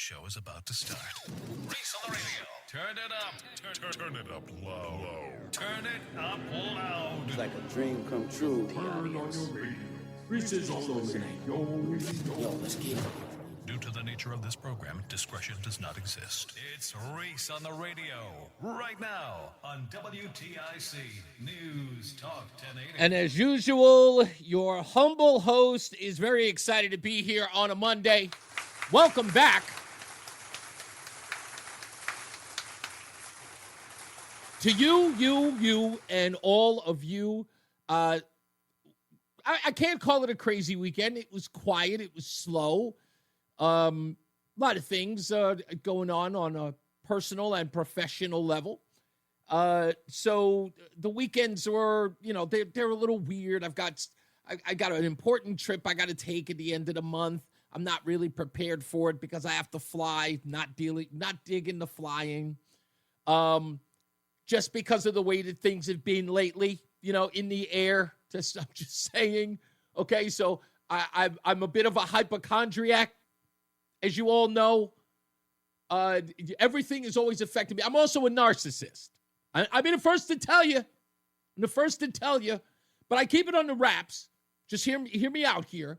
show is about to start. Reese on the radio. Turn it up. Turn it up low. Turn it up loud. It's like a dream come true. Turn on your radio. Reese is on the radio. Yo, let's get it. Due to the nature of this program, discretion does not exist. It's Reese on the radio, right now on WTIC News Talk 1080. And as usual, your humble host is very excited to be here on a Monday. Welcome back. To you, and all of you. I can't call it a crazy weekend. It was quiet. It was slow. A lot of things going on a personal and professional level. So the weekends were, they're a little weird. I got an important trip I got to take at the end of the month. I'm not really prepared for it because I have to fly, not digging the flying. Just because of the way that things have been lately, in the air. I'm just saying. Okay, so I'm a bit of a hypochondriac. As you all know, everything is always affecting me. I'm also a narcissist. I've been the first to tell you. But I keep it on the wraps. Just hear me out here.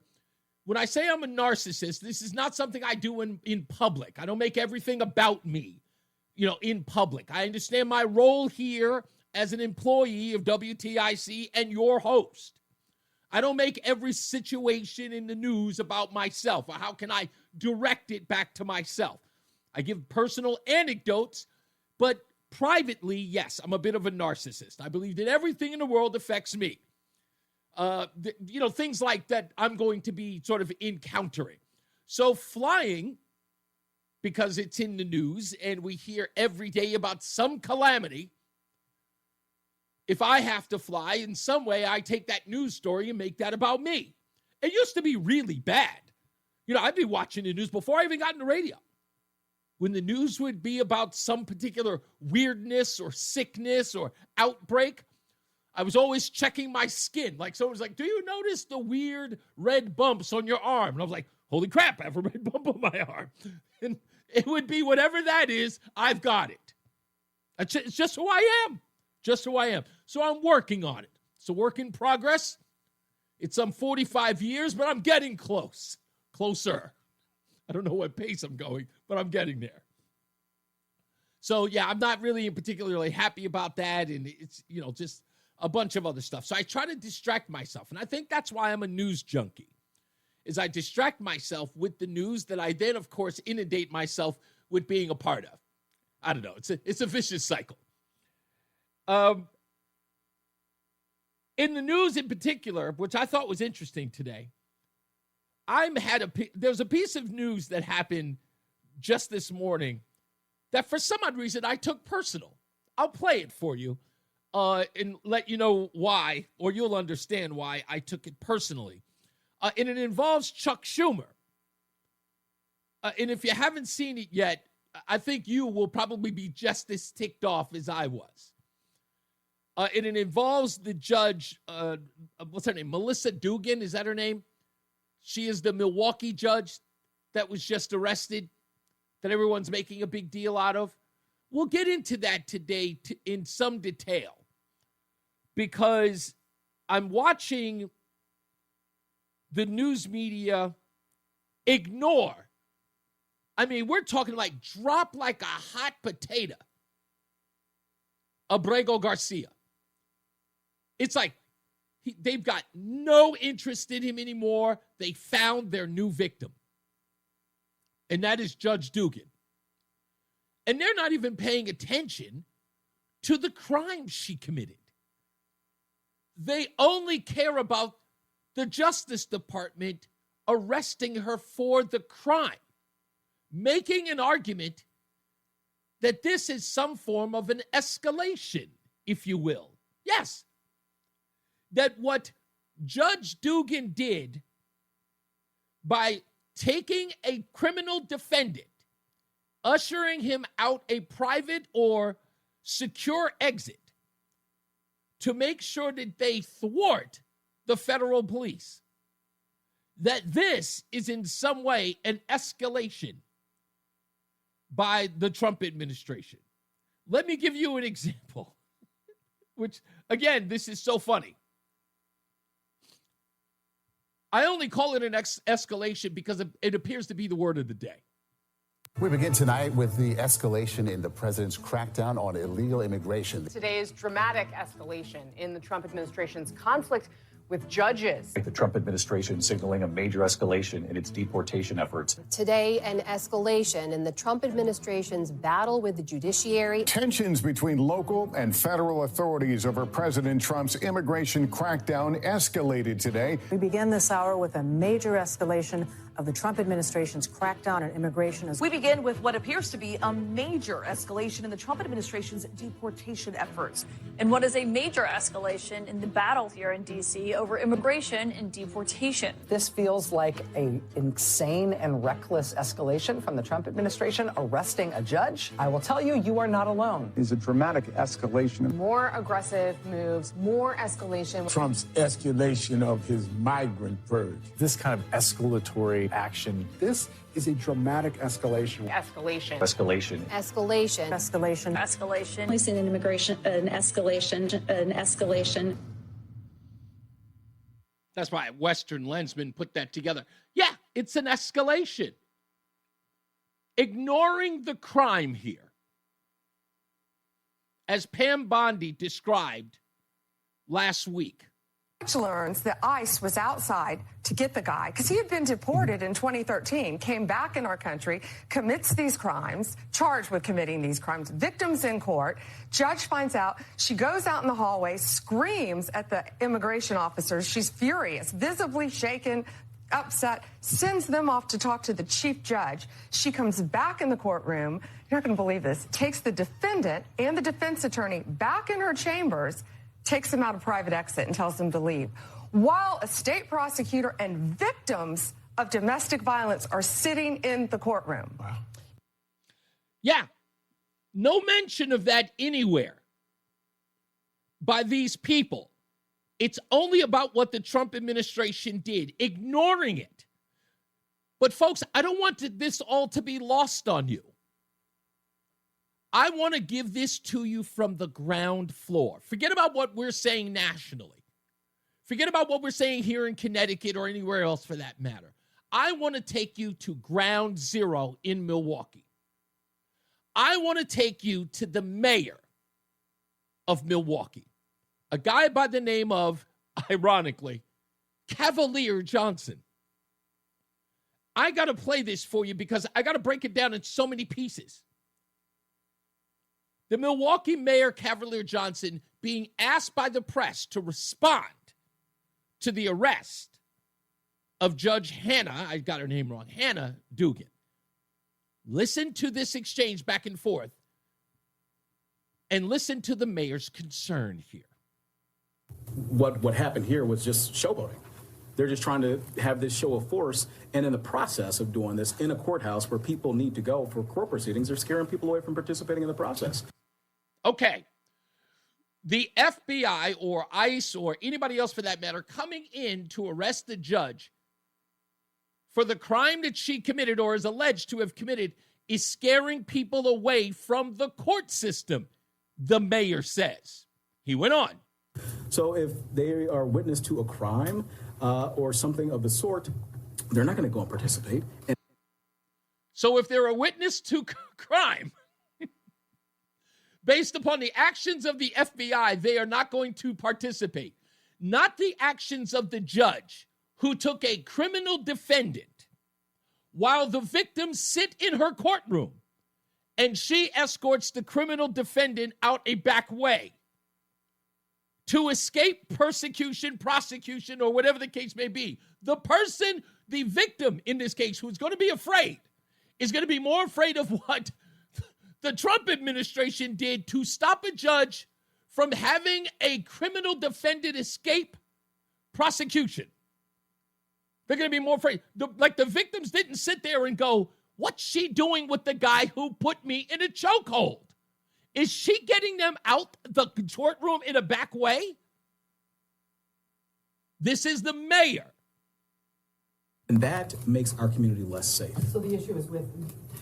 When I say I'm a narcissist, this is not something I do in public. I don't make everything about me, in public. I understand my role here as an employee of WTIC and your host. I don't make every situation in the news about myself, or how can I direct it back to myself. I give personal anecdotes, but privately, yes, I'm a bit of a narcissist. I believe that everything in the world affects me. Things like that I'm going to be sort of encountering. So flying, because it's in the news and we hear every day about some calamity, if I have to fly, in some way, I take that news story and make that about me. It used to be really bad. I'd be watching the news before I even got in the radio. When the news would be about some particular weirdness or sickness or outbreak, I was always checking my skin. Like someone's like, do you notice the weird red bumps on your arm? And I was like, holy crap, I have a red bump on my arm. And it would be whatever that is, I've got it. It's just who I am. So I'm working on it. It's a work in progress. It's some 45 years, but I'm getting closer. I don't know what pace I'm going, but I'm getting there. So, yeah, I'm not really particularly happy about that, and it's, just a bunch of other stuff. So I try to distract myself, and I think that's why I'm a news junkie, is I distract myself with the news that I then, of course, inundate myself with being a part of. I don't know. It's a vicious cycle. In the news in particular, which I thought was interesting today, there's a piece of news that happened just this morning that for some odd reason I took personal. I'll play it for you and let you know why, or you'll understand why I took it personally. And it involves Chuck Schumer. And if you haven't seen it yet, I think you will probably be just as ticked off as I was. And it involves the judge, what's her name? Melissa Dugan, is that her name? She is the Milwaukee judge that was just arrested, that everyone's making a big deal out of. We'll get into that today in some detail, because I'm watching the news media ignore. I mean, we're talking like drop like a hot potato Abrego Garcia. It's like they've got no interest in him anymore. They found their new victim, and that is Judge Dugan. And they're not even paying attention to the crime she committed. They only care about the Justice Department arresting her for the crime, making an argument that this is some form of an escalation, if you will. Yes. That what Judge Dugan did by taking a criminal defendant, ushering him out a private or secure exit to make sure that they thwart the federal police, that this is in some way an escalation by the Trump administration. Let me give you an example, which, again, this is so funny. I only call it an escalation because it appears to be the word of the day. We begin tonight with the escalation in the president's crackdown on illegal immigration. Today's dramatic escalation in the Trump administration's conflict with judges. The Trump administration signaling a major escalation in its deportation efforts. Today, an escalation in the Trump administration's battle with the judiciary. Tensions between local and federal authorities over President Trump's immigration crackdown escalated today. We begin this hour with a major escalation of the Trump administration's crackdown on immigration. We begin with what appears to be a major escalation in the Trump administration's deportation efforts. And what is a major escalation in the battle here in D.C. over immigration and deportation. This feels like an insane and reckless escalation from the Trump administration arresting a judge. I will tell you, you are not alone. Is a dramatic escalation. More aggressive moves, more escalation. Trump's escalation of his migrant purge. This kind of escalatory action. This is a dramatic escalation. Escalation. Escalation. Escalation. Escalation. Escalation. We've seen an escalation. That's why Western Lensman put that together. Yeah, it's an escalation. Ignoring the crime here, as Pam Bondi described last week. Learns that ICE was outside to get the guy because he had been deported in 2013, came back in our country, commits these crimes, charged with committing these crimes, victims in court. Judge finds out. She goes out in the hallway, screams at the immigration officers. She's furious, visibly shaken, upset, sends them off to talk to the chief judge. She comes back in the courtroom. You're not going to believe this. Takes the defendant and the defense attorney back in her chambers, takes them out a private exit and tells them to leave, while a state prosecutor and victims of domestic violence are sitting in the courtroom. Wow. Yeah, no mention of that anywhere by these people. It's only about what the Trump administration did, ignoring it. But folks, I don't want this all to be lost on you. I want to give this to you from the ground floor. Forget about what we're saying nationally. Forget about what we're saying here in Connecticut or anywhere else for that matter. I want to take you to ground zero in Milwaukee. I want to take you to the mayor of Milwaukee, a guy by the name of, ironically, Cavalier Johnson. I got to play this for you because I got to break it down in so many pieces. The Milwaukee mayor, Cavalier Johnson, being asked by the press to respond to the arrest of Judge Hannah, I got her name wrong, Hannah Dugan. Listen to this exchange back and forth and listen to the mayor's concern here. What happened here was just showboating. They're just trying to have this show of force, and in the process of doing this in a courthouse where people need to go for court proceedings, they're scaring people away from participating in the process. Okay. The FBI or ICE or anybody else for that matter coming in to arrest the judge for the crime that she committed or is alleged to have committed is scaring people away from the court system, the mayor says. He went on. So if they are witness to a crime or something of the sort, they're not going to go and participate. So if they're a witness to crime, based upon the actions of the FBI, they are not going to participate. Not the actions of the judge who took a criminal defendant while the victims sit in her courtroom and she escorts the criminal defendant out a back way to escape persecution, prosecution, or whatever the case may be. The person, the victim in this case, who's going to be afraid, is going to be more afraid of what the Trump administration did to stop a judge from having a criminal defendant escape prosecution. They're going to be more afraid. The victims didn't sit there and go, what's she doing with the guy who put me in a chokehold? Is she getting them out the courtroom in a back way? This is the mayor. And that makes our community less safe. So the issue is with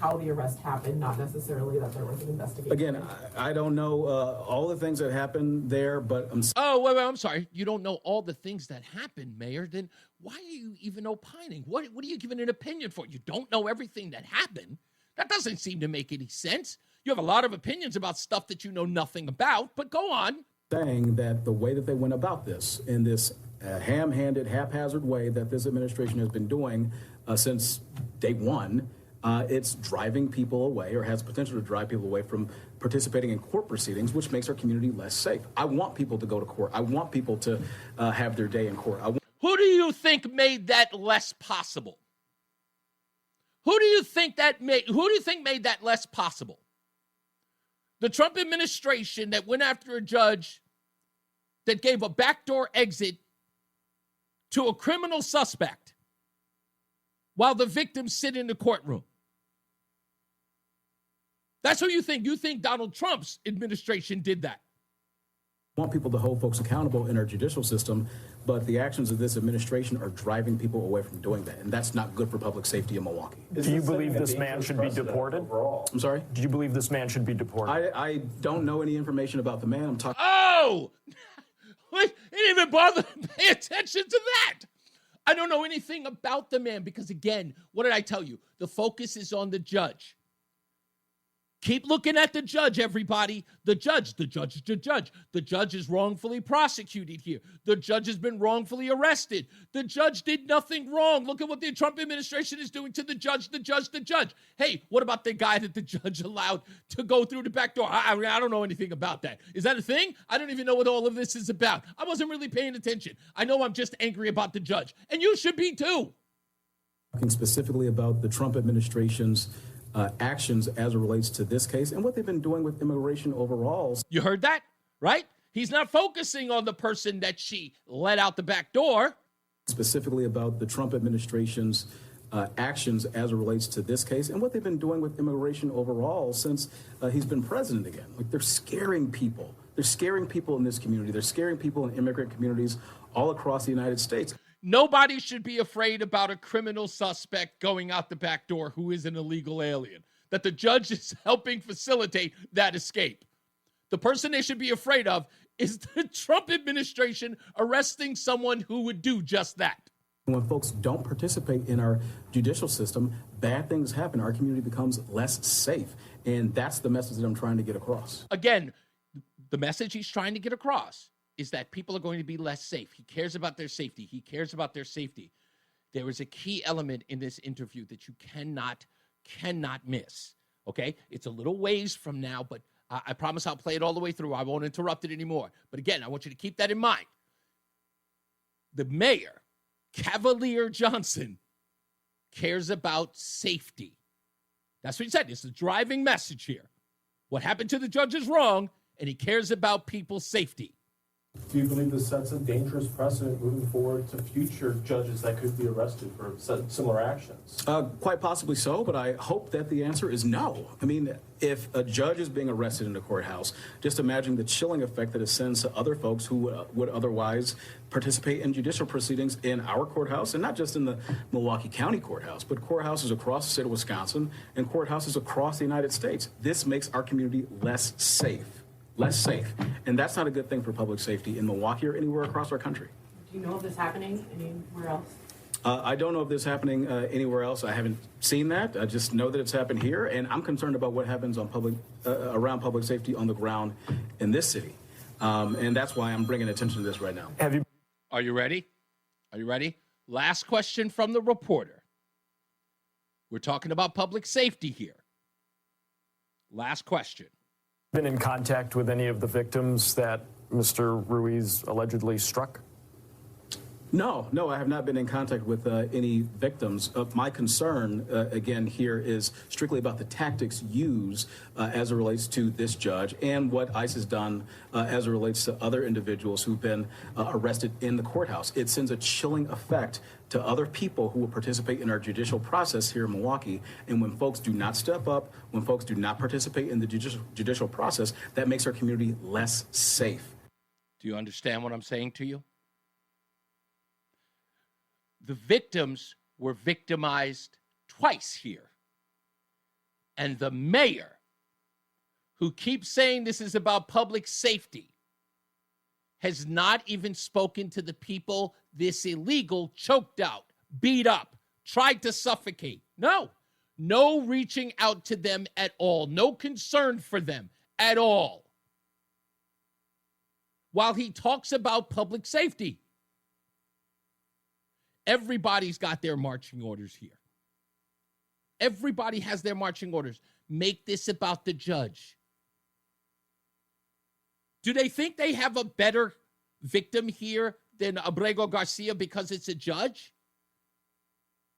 how the arrest happened, not necessarily that there was an investigation. Again, I don't know all the things that happened there, but wait, I'm sorry. You don't know all the things that happened, Mayor. Then why are you even opining? What are you giving an opinion for? You don't know everything that happened. That doesn't seem to make any sense. You have a lot of opinions about stuff that you know nothing about, but go on. Saying that the way that they went about this, in this ham-handed, haphazard way that this administration has been doing since day one, it's driving people away, or has potential to drive people away from participating in court proceedings, which makes our community less safe. I want people to go to court. I want people to have their day in court. Who do you think made that less possible? Who do you think made that less possible? The Trump administration that went after a judge that gave a backdoor exit to a criminal suspect while the victims sit in the courtroom. That's who you think. You think Donald Trump's administration did that. I want people to hold folks accountable in our judicial system, but the actions of this administration are driving people away from doing that, and that's not good for public safety in Milwaukee. Do you believe this man should be deported? I'm sorry? Do you believe this man should be deported? I don't know any information about the man. I'm talking. Oh! He didn't even bother to pay attention to that. I don't know anything about the man because, again, what did I tell you? The focus is on the judge. Keep looking at the judge, everybody. The judge. The judge is wrongfully prosecuted here. The judge has been wrongfully arrested. The judge did nothing wrong. Look at what the Trump administration is doing to the judge. Hey, what about the guy that the judge allowed to go through the back door? I don't know anything about that. Is that a thing? I don't even know what all of this is about. I wasn't really paying attention. I know I'm just angry about the judge. And you should be too. Talking specifically about the Trump administration's actions as it relates to this case and what they've been doing with immigration overall. You heard that, right? He's not focusing on the person that she let out the back door. Specifically about the Trump administration's actions as it relates to this case and what they've been doing with immigration overall since he's been president again. Like, they're scaring people. They're scaring people in this community. They're scaring people in immigrant communities all across the United States. Nobody should be afraid about a criminal suspect going out the back door who is an illegal alien, that the judge is helping facilitate that escape. The person they should be afraid of is the Trump administration arresting someone who would do just that. When folks don't participate in our judicial system, bad things happen. Our community becomes less safe. And that's the message that I'm trying to get across. Again, the message he's trying to get across is that people are going to be less safe. He cares about their safety. There is a key element in this interview that you cannot miss, okay? It's a little ways from now, but I promise I'll play it all the way through. I won't interrupt it anymore. But again, I want you to keep that in mind. The mayor, Cavalier Johnson, cares about safety. That's what he said. It's the driving message here. What happened to the judge is wrong, and he cares about people's safety. Do you believe this sets a dangerous precedent moving forward to future judges that could be arrested for similar actions? Quite possibly so, but I hope that the answer is no. I mean, if a judge is being arrested in a courthouse, just imagine the chilling effect that it sends to other folks who would otherwise participate in judicial proceedings in our courthouse, and not just in the Milwaukee County courthouse, but courthouses across the state of Wisconsin and courthouses across the United States. This makes our community less safe. And that's not a good thing for public safety in Milwaukee or anywhere across our country. Do you know of this happening anywhere else? I don't know if this is happening anywhere else. I haven't seen that. I just know that it's happened here, and I'm concerned about what happens on around public safety on the ground in this city. And that's why I'm bringing attention to this right now. Are you ready? Last question from the reporter. We're talking about public safety here. Last question. Been in contact with any of the victims that Mr. Ruiz allegedly struck? No, I have not been in contact with any victims. My concern, again, here is strictly about the tactics used as it relates to this judge and what ICE has done as it relates to other individuals who've been arrested in the courthouse. It sends a chilling effect to other people who will participate in our judicial process here in Milwaukee. And when folks do not step up, when folks do not participate in the judicial process, that makes our community less safe. Do you understand what I'm saying to you? The victims were victimized twice here. And the mayor, who keeps saying this is about public safety, has not even spoken to the people this illegal choked out, beat up, tried to suffocate. No reaching out to them at all. No concern for them at all. While he talks about public safety, everybody's got their marching orders here. Everybody has their marching orders. Make this about the judge. Do they think they have a better victim here than Abrego Garcia because it's a judge?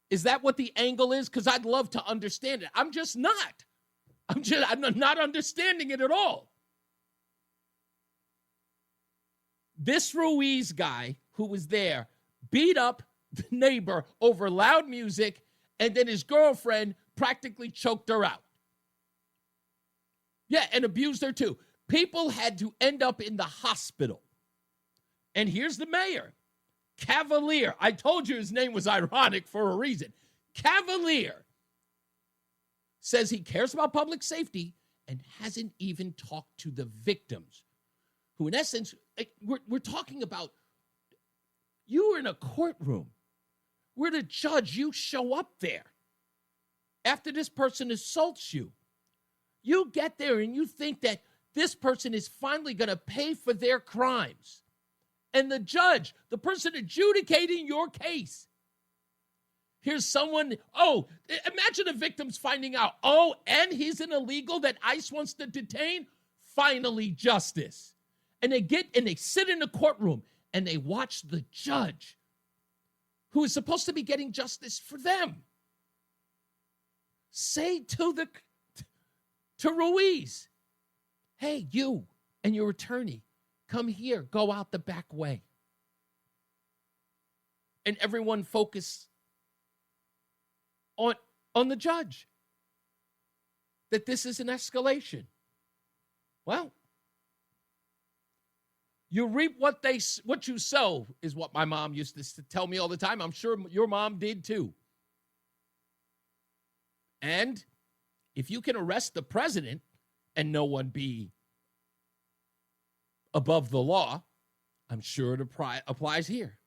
Is that what the angle is? Because I'd love to understand it. I'm just not. I'm not understanding it at all. This Ruiz guy who was there beat up the neighbor over loud music, and then his girlfriend practically choked her out. Yeah, and abused her too. People had to end up in the hospital. And here's the mayor, Cavalier. I told you his name was ironic for a reason. Cavalier says he cares about public safety and hasn't even talked to the victims, who in essence, we're talking about, you were in a courtroom. We're the judge. You show up there after this person assaults you. You get there and you think that this person is finally going to pay for their crimes. And the judge, the person adjudicating your case, here's someone, imagine the victims finding out, and he's an illegal that ICE wants to detain. Finally, justice. And they sit in the courtroom and they watch the judge, who is supposed to be getting justice for them, say to Ruiz, hey, you and your attorney, come here, go out the back way. And everyone focus on the judge, that this is an escalation. Well, you reap what you sow, is what my mom used to tell me all the time. I'm sure your mom did too. And if you can arrest the president and no one be above the law, I'm sure it applies here.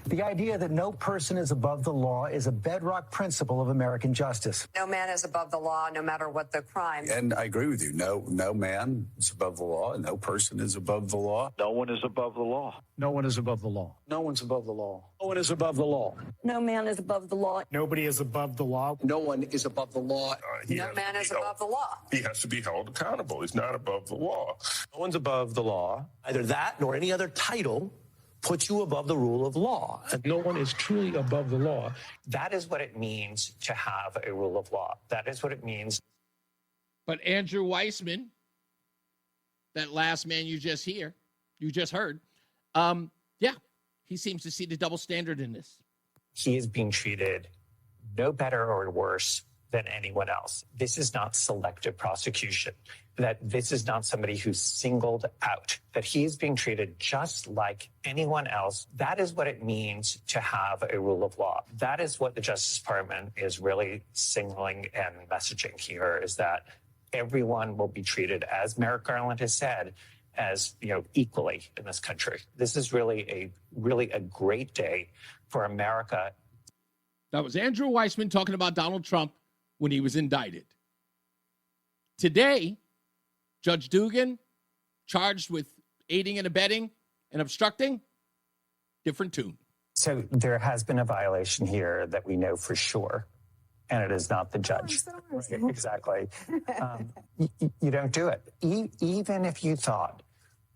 The idea that no person is above the law is a bedrock principle of American justice. No man is above the law, no matter what the crime. And I agree with you. No man is above the law. No person is above the law. No one is above the law. No one is above the law. No one's above the law. No one is above the law. No man is above the law. Nobody is above the law. No one is above the law. No man is above the law. He has to be held accountable. He's not above the law. No one's above the law. Either that nor any other title puts you above the rule of law. No one is truly above the law. That is what it means to have a rule of law. That is what it means. But Andrew Weissman, that last man you just heard, he seems to see the double standard in this. He is being treated no better or worse than anyone else. This is not selective prosecution. That this is not somebody who's singled out, that he is being treated just like anyone else. That is what it means to have a rule of law. That is what the Justice Department is really signaling and messaging here, is that everyone will be treated, as Merrick Garland has said, as equally in this country. This is really a great day for America. That was Andrew Weissman talking about Donald Trump when he was indicted. Today, Judge Dugan, charged with aiding and abetting and obstructing, different tune. So there has been a violation here that we know for sure, and it is not the judge. Right, exactly. You don't do it. Even if you thought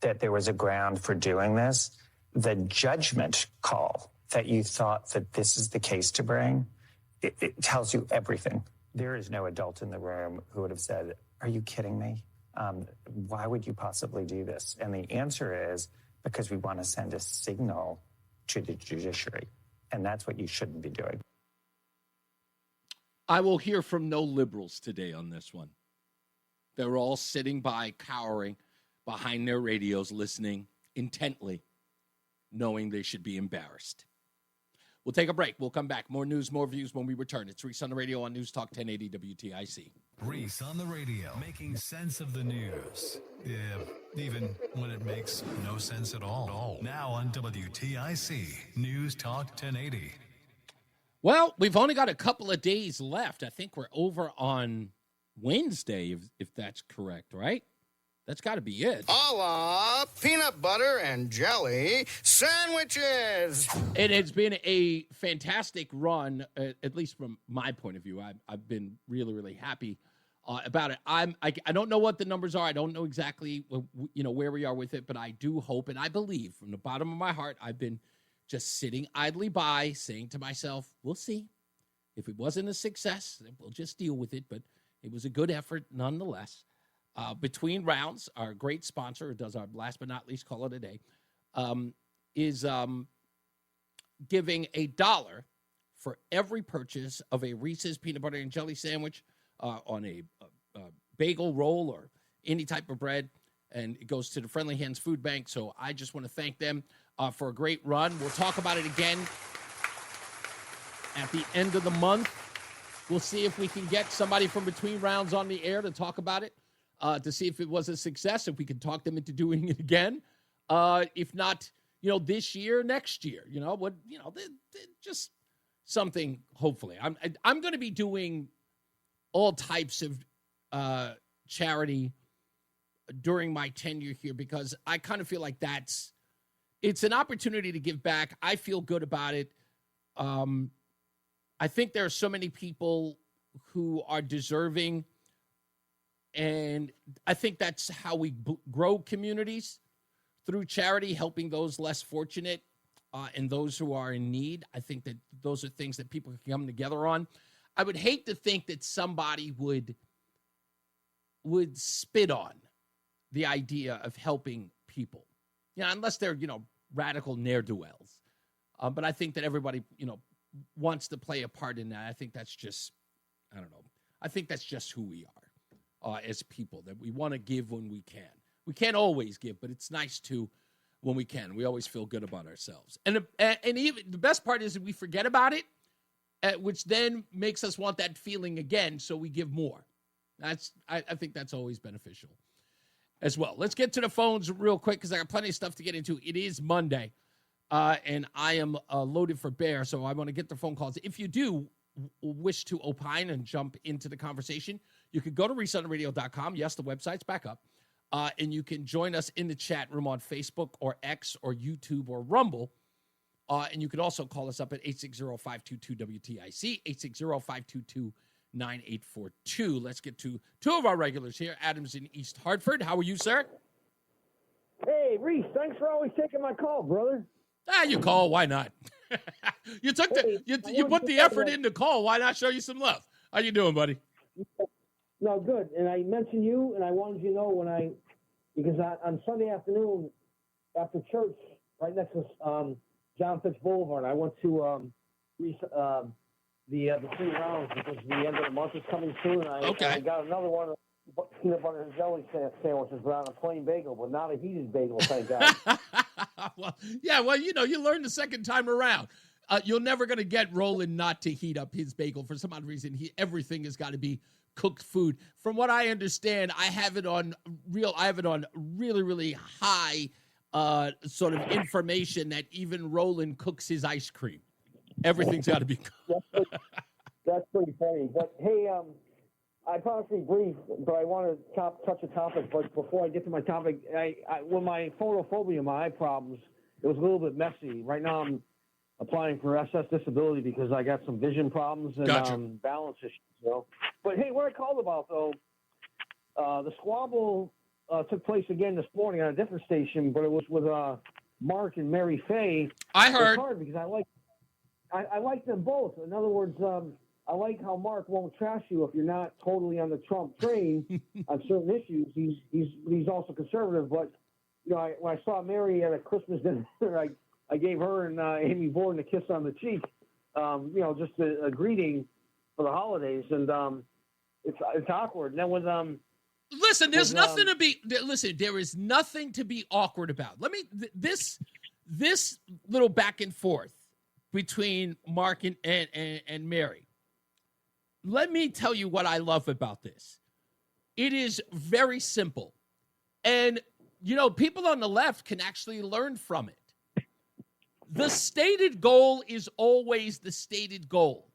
that there was a ground for doing this, the judgment call that you thought that this is the case to bring, it tells you everything. There is no adult in the room who would have said, "Are you kidding me? Why would you possibly do this?" And the answer is because we want to send a signal to the judiciary. And that's what you shouldn't be doing. I will hear from no liberals today on this one. They're all sitting by, cowering behind their radios, listening intently, knowing they should be embarrassed. We'll We'll take a break. We'll come back. More news, more views when we return. It's Reese on the radio on News Talk 1080 WTIC. Reese on the radio, making sense of the news. Yeah, even when it makes no sense at all. Now on WTIC, News Talk 1080. Well, we've only got a couple of days left. I think we're over on Wednesday, if that's correct, right? That's got to be it. A la peanut butter and jelly sandwiches. It has been a fantastic run, at least from my point of view. I've been really, really happy about it. I don't know what the numbers are. I don't know exactly where we are with it, but I do hope and I believe from the bottom of my heart, I've been just sitting idly by saying to myself, we'll see. If it wasn't a success, we'll just deal with it. But it was a good effort nonetheless. Between Rounds, our great sponsor, who does our last but not least call it a day, is giving $1 for every purchase of a Reese's peanut butter and jelly sandwich on a bagel roll or any type of bread. And it goes to the Friendly Hands Food Bank. So I just want to thank them for a great run. We'll talk about it again at the end of the month. We'll see if we can get somebody from Between Rounds on the air to talk about it. To see if it was a success, if we can talk them into doing it again. If not, this year, next year, just something, hopefully. I'm going to be doing all types of charity during my tenure here because I kind of feel like it's an opportunity to give back. I feel good about it. I think there are so many people who are deserving. And I think that's how we grow communities, through charity, helping those less fortunate and those who are in need. I think that those are things that people can come together on. I would hate to think that somebody would spit on the idea of helping people, unless they're, radical ne'er-do-wells. But I think that everybody, wants to play a part in that. I think that's just, I don't know. I think that's just who we are. As people, that we want to give when we can. We can't always give, but it's nice to when we can. We always feel good about ourselves. And even the best part is that we forget about it, which then makes us want that feeling again, so we give more. I think that's always beneficial as well. Let's get to the phones real quick because I got plenty of stuff to get into. It is Monday, and I am loaded for bear, so I want to get the phone calls. If you do wish to opine and jump into the conversation, you could go to reseontheradio.com. Yes, the website's back up. And you can join us in the chat room on Facebook or X or YouTube or Rumble. And you can also call us up at 860-522-WTIC, 860-522-9842. Let's get to two of our regulars here. Adam's in East Hartford. How are you, sir? Hey, Reese, thanks for always taking my call, brother. You call. Why not? You took you put the effort in to call. Why not show you some love? How you doing, buddy? No, good. And I mentioned you, and I wanted you to know because on Sunday afternoon after church, right next to John Fitz Boulevard, I went to the Between Rounds because the end of the month is coming soon. I got another one of peanut butter and jelly sandwiches, but on a plain bagel, but not a heated bagel, thank God. Well, you learned the second time around. You're never going to get Roland not to heat up his bagel for some odd reason. Everything has got to be cooked food. From what I understand, I have it on really, really high sort of information that even Roland cooks his ice cream. Everything's got to be cooked. That's pretty funny. But hey, I promise to be brief, but I want to touch a topic. But before I get to my topic, with my photophobia, my eye problems, it was a little bit messy. Right now, I'm applying for SS disability because I got some vision problems and balance issues. But hey, what I called about though, the squabble took place again this morning on a different station, but it was with Mark and Mary Faye. I heard. It's hard because I like them both. In other words, I like how Mark won't trash you if you're not totally on the Trump train on certain issues. He's also conservative, but when I saw Mary at a Christmas dinner, I gave her and Amy Borden a kiss on the cheek, just a greeting for the holidays, and it's awkward. And then with listen, there's nothing to be. Listen, there is nothing to be awkward about. This little back and forth between Mark and Mary. Let me tell you what I love about this. It is very simple. And, people on the left can actually learn from it. The stated goal is always the stated goal.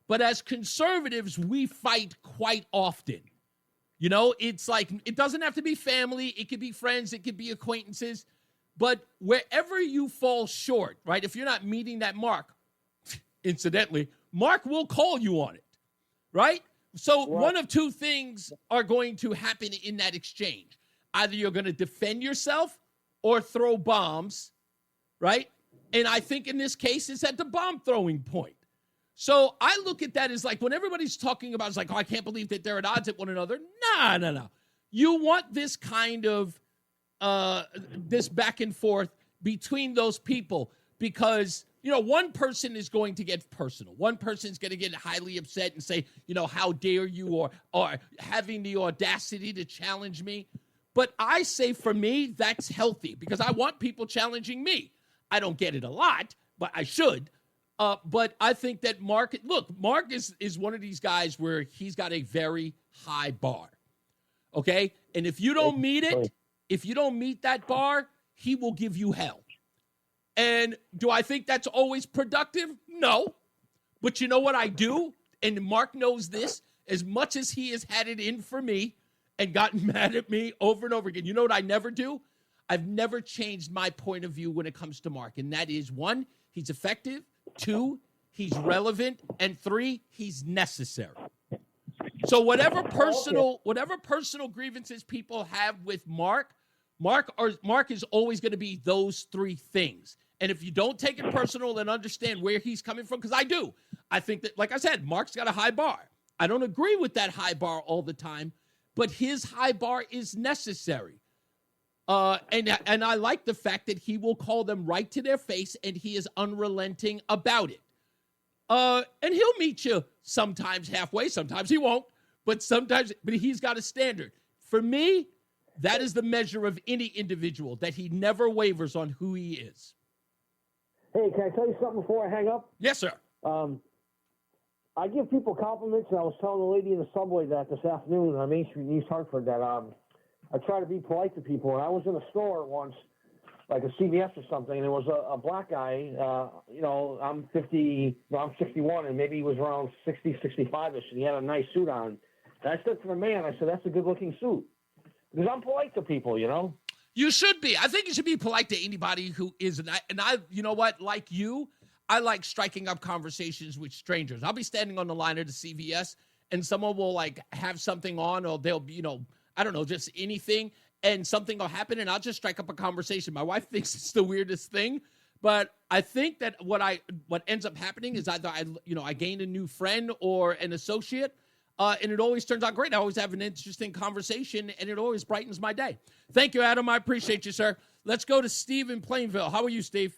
But as conservatives, we fight quite often. It's like, it doesn't have to be family. It could be friends. It could be acquaintances. But wherever you fall short, right, if you're not meeting that mark, incidentally, Mark will call you on it, right? So one of two things are going to happen in that exchange. Either you're going to defend yourself or throw bombs, right? And I think in this case, it's at the bomb throwing point. So I look at that as like when everybody's talking about, it's like, oh, I can't believe that they're at odds at one another. No. You want this kind of, this back and forth between those people because, one person is going to get personal. One person is going to get highly upset and say, how dare you, or having the audacity to challenge me. But I say for me, that's healthy because I want people challenging me. I don't get it a lot, but I should. But I think that Mark is one of these guys where he's got a very high bar. Okay? And if you don't meet it, if you don't meet that bar, he will give you hell. And do I think that's always productive? No. But you know what I do? And Mark knows this. As much as he has had it in for me and gotten mad at me over and over again, you know what I never do? I've never changed my point of view when it comes to Mark. And that is, 1, he's effective. 2, he's relevant. And 3, he's necessary. So whatever personal grievances people have with Mark is always going to be those 3 things. And if you don't take it personal and understand where he's coming from, because I do, I think that, like I said, Mark's got a high bar. I don't agree with that high bar all the time, but his high bar is necessary. And I like the fact that he will call them right to their face and he is unrelenting about it. And he'll meet you sometimes halfway, sometimes he won't, but he's got a standard. For me, that is the measure of any individual, that he never wavers on who he is. Hey, can I tell you something before I hang up? Yes, sir. I give people compliments, and I was telling the lady in the subway that this afternoon on Main Street in East Hartford that I try to be polite to people. And I was in a store once, like a CVS or something, and there was a black guy, I'm 61, and maybe he was around 60, 65-ish, and he had a nice suit on. And I said to the man, I said, that's a good-looking suit. Because I'm polite to people, You should be. I think you should be polite to anybody who isn't. And I, you know what, like you, I like striking up conversations with strangers. I'll be standing on the line at the CVS, and someone will, have something on, or they'll be, I don't know, just anything, and something will happen, and I'll just strike up a conversation. My wife thinks it's the weirdest thing, but I think that what ends up happening is either I gain a new friend or an associate, and it always turns out great. I always have an interesting conversation, and it always brightens my day. Thank you, Adam. I appreciate you, sir. Let's go to Steve in Plainville. How are you, Steve?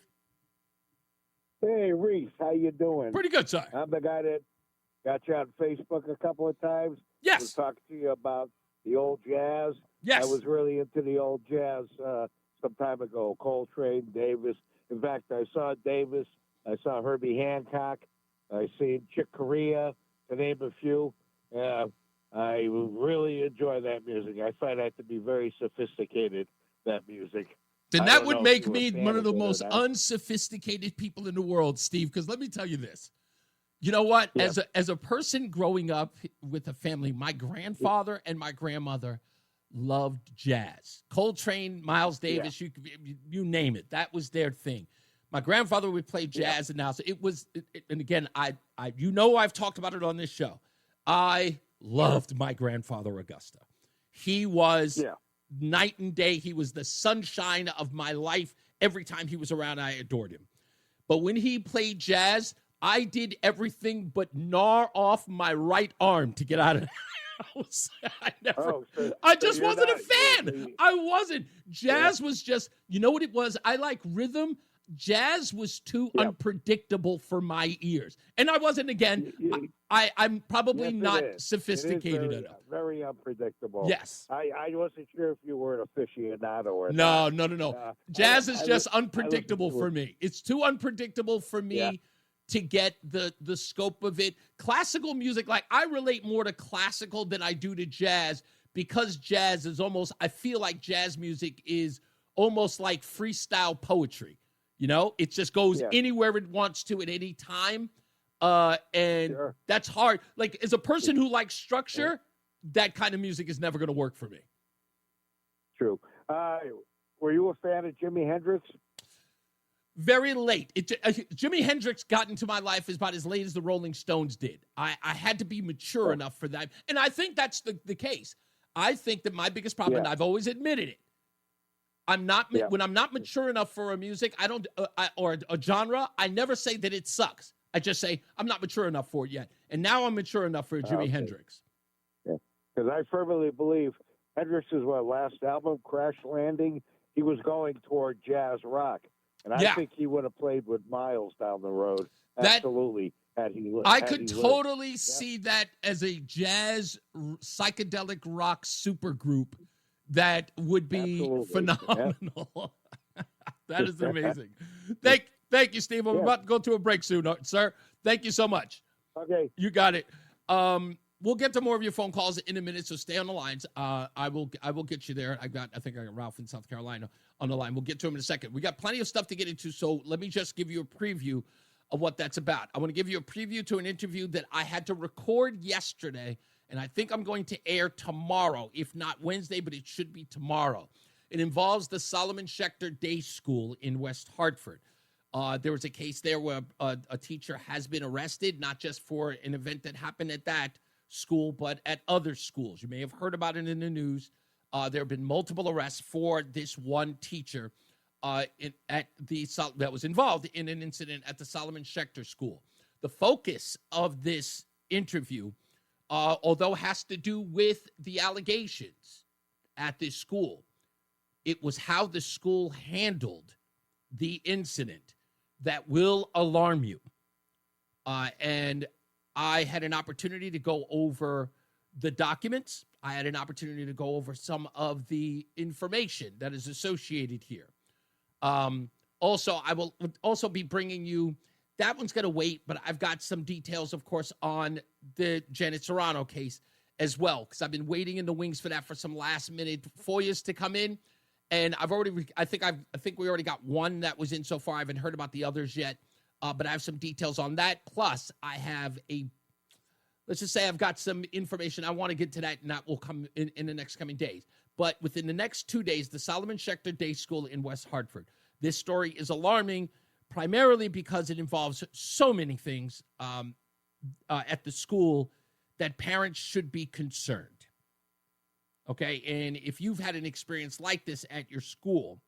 Hey, Reese. How you doing? Pretty good, sir. I'm the guy that got you on Facebook a couple of times. Yes. I was talking to you about the old jazz. Yes. I was really into the old jazz some time ago. Coltrane, Davis. In fact, I saw Davis. I saw Herbie Hancock. I seen Chick Corea, to name a few. I really enjoy that music. I find that to be very sophisticated, that music. Then that would make me one of the most unsophisticated people in the world, Steve, because let me tell you this. You know what? Yeah. As a person growing up with a family, my grandfather and my grandmother loved jazz. Coltrane, Miles Davis, you name it. That was their thing. My grandfather would play jazz, and now so it was. And again, I've talked about it on this show. I loved my grandfather Augusta. He was night and day. He was the sunshine of my life. Every time he was around, I adored him. But when he played jazz, I did everything but gnaw off my right arm to get out of the house. I just wasn't a fan. I wasn't. Jazz was just, you know what it was? I like rhythm. Jazz was too unpredictable for my ears. And I wasn't, again, I'm probably not sophisticated enough. Very unpredictable. Yes. I wasn't sure if you were an aficionado or not. No. Jazz is just unpredictable for me. It's too unpredictable for me to get the scope of it. Classical music, like I relate more to classical than I do to jazz, because jazz is almost, I feel like jazz music is almost like freestyle poetry. You know, it just goes anywhere it wants to at any time. And that's hard. Like, as a person who likes structure, that kind of music is never going to work for me. True. Were you a fan of Jimi Hendrix? Very late. Jimi Hendrix got into my life about as late as the Rolling Stones did. I had to be mature enough for that. And I think that's the case. I think that my biggest problem, and I've always admitted it, when I'm not mature enough for a music, I don't, or a genre, I never say that it sucks. I just say, I'm not mature enough for it yet. And now I'm mature enough for Jimi Hendrix. Because I firmly believe Hendrix's last album, Crash Landing, he was going toward jazz rock. And I think he would have played with Miles down the road. Absolutely. I could totally see that as a jazz psychedelic rock supergroup that would be phenomenal. That is amazing. Thank you, Steve. I'm about to go to a break soon, sir. Thank you so much. Okay. You got it. We'll get to more of your phone calls in a minute, so stay on the lines. I will get you there. I think I got Ralph in South Carolina on the line. We'll get to him in a second. We got plenty of stuff to get into, so let me just give you a preview of what that's about. I want to give you a preview to an interview that I had to record yesterday, and I think I'm going to air tomorrow, if not Wednesday, but it should be tomorrow. It involves the Solomon Schechter Day School in West Hartford. There was a case there where a teacher has been arrested, not just for an event that happened at that school, but at other schools. You may have heard about it in the news. There have been multiple arrests for this one teacher that was involved in an incident at the Solomon Schechter School. The focus of this interview, although has to do with the allegations at this school, it was how the school handled the incident that will alarm you. And I had an opportunity to go over the documents. I had an opportunity to go over some of the information that is associated here. Also, I will also be bringing you, that one's going to wait, but I've got some details, of course, on the Janet Serrano case as well, because I've been waiting in the wings for that, for some last-minute FOIAs to come in. And I think we already got one that was in so far. I haven't heard about the others yet, but I have some details on that. Plus, I have let's just say I've got some information. I want to get to that, and that will come in the next coming days. But within the next 2 days, the Solomon Schechter Day School in West Hartford. This story is alarming, primarily because it involves so many things at the school that parents should be concerned. Okay, and if you've had an experience like this at your school,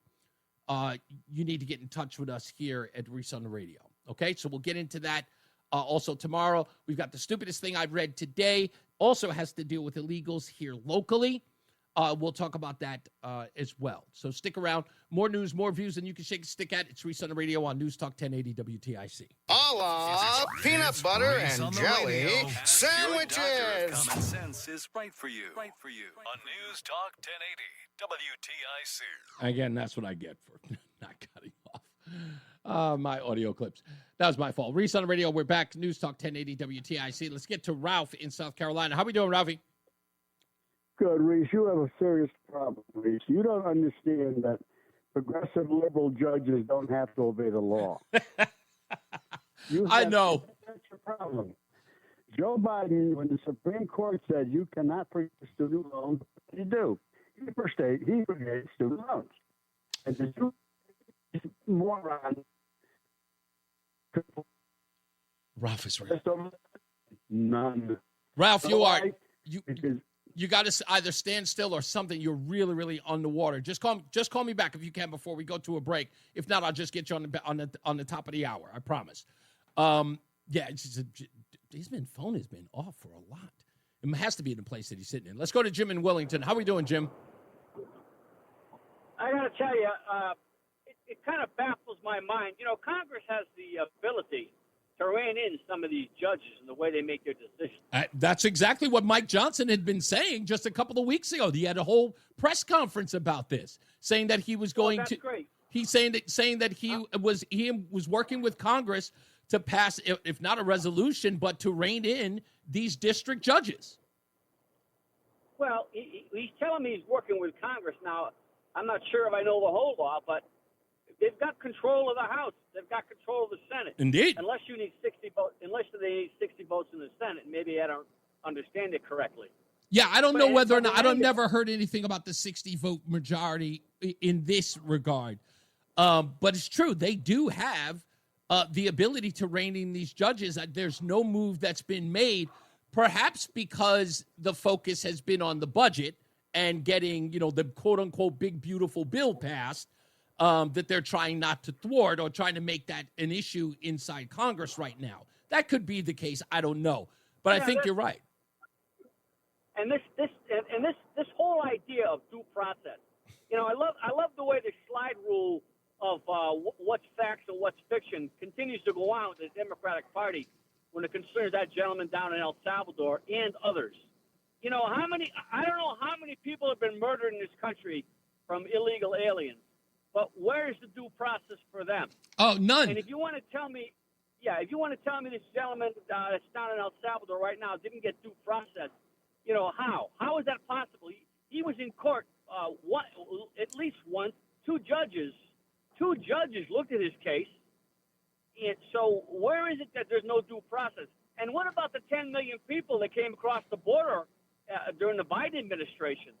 you need to get in touch with us here at Reese on the Radio. Okay, so we'll get into that also tomorrow. We've got the stupidest thing I've read today. Also has to deal with illegals here locally. We'll talk about that as well. So stick around. More news, more views than you can shake a stick at. It's Reese on the Radio on NewsTalk 1080 WTIC. A la peanut butter and jelly sandwiches. Common sense is right for you. Right for you. On NewsTalk 1080 WTIC. Again, that's what I get for not cutting off my audio clips. That was my fault. Reese on the Radio. We're back. NewsTalk 1080 WTIC. Let's get to Ralph in South Carolina. How we doing, Ralphie? Good, Reese. You have a serious problem, Reese. You don't understand that progressive liberal judges don't have to obey the law. I know. That's your problem. Joe Biden, when the Supreme Court said you cannot forgive student loans, what did he do? He forgave student loans. And the two moron. Ralph is right. None. Ralph, you got to either stand still or something. You're really, really underwater. Just call me back if you can before we go to a break. If not, I'll just get you on the top of the hour. I promise. His phone has been off for a lot. It has to be in the place that he's sitting in. Let's go to Jim in Wellington. How we doing, Jim? I got to tell you, it kind of baffles my mind. You know, Congress has the ability to rein in some of these judges and the way they make their decisions. That's exactly what Mike Johnson had been saying just a couple of weeks ago. He had a whole press conference about this, saying that he was going that's great. He's saying that he was working with Congress to pass, if not a resolution, but to rein in these district judges. Well, he's telling me he's working with Congress now. I'm not sure if I know the whole law, but they've got control of the House. They've got control of the Senate. Indeed. Unless you need 60 votes, unless they need 60 votes in the Senate, maybe I don't understand it correctly. Yeah, I don't know whether or not. I don't never heard anything about the 60-vote majority in this regard. But it's true. They do have the ability to rein in these judges. There's no move that's been made, perhaps because the focus has been on the budget and getting, the quote-unquote big, beautiful bill passed that they're trying not to thwart or trying to make that an issue inside Congress right now. That could be the case. I don't know. But I think you're right. And this whole idea of due process, I love the way the slide rule of what's facts and what's fiction continues to go on with the Democratic Party when it concerns that gentleman down in El Salvador and others. I don't know how many people have been murdered in this country from illegal aliens, but where is the due process for them? Oh, none. And if you want to tell me this gentleman that's down in El Salvador right now didn't get due process, how? How is that possible? He was in court at least once. Two judges looked at his case. And so where is it that there's no due process? And what about the 10 million people that came across the border during the Biden administration?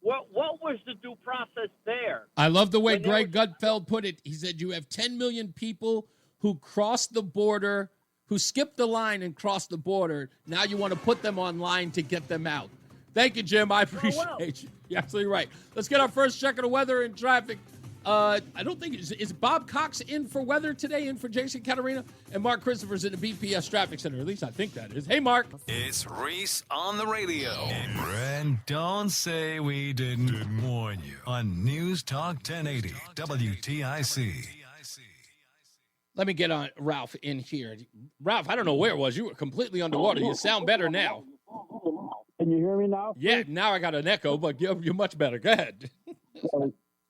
What was the due process there? I love the way Greg Gutfeld put it. He said you have 10 million people who crossed the border, who skipped the line and crossed the border. Now you want to put them online to get them out. Thank you, Jim. I appreciate you. You're absolutely right. Let's get our first check of the weather and traffic. I don't think is Bob Cox in for weather today, in for Jason Caterina, and Mark Christopher's in the BPS Traffic Center. At least I think that is. Hey, Mark. It's Reese on the radio. And don't say we didn't warn you on News Talk 1080 WTIC. Let me get on Ralph in here. Ralph, I don't know where it was. You were completely underwater. You sound better now. Can you hear me now? Yeah, now I got an echo, but you're much better. Go ahead.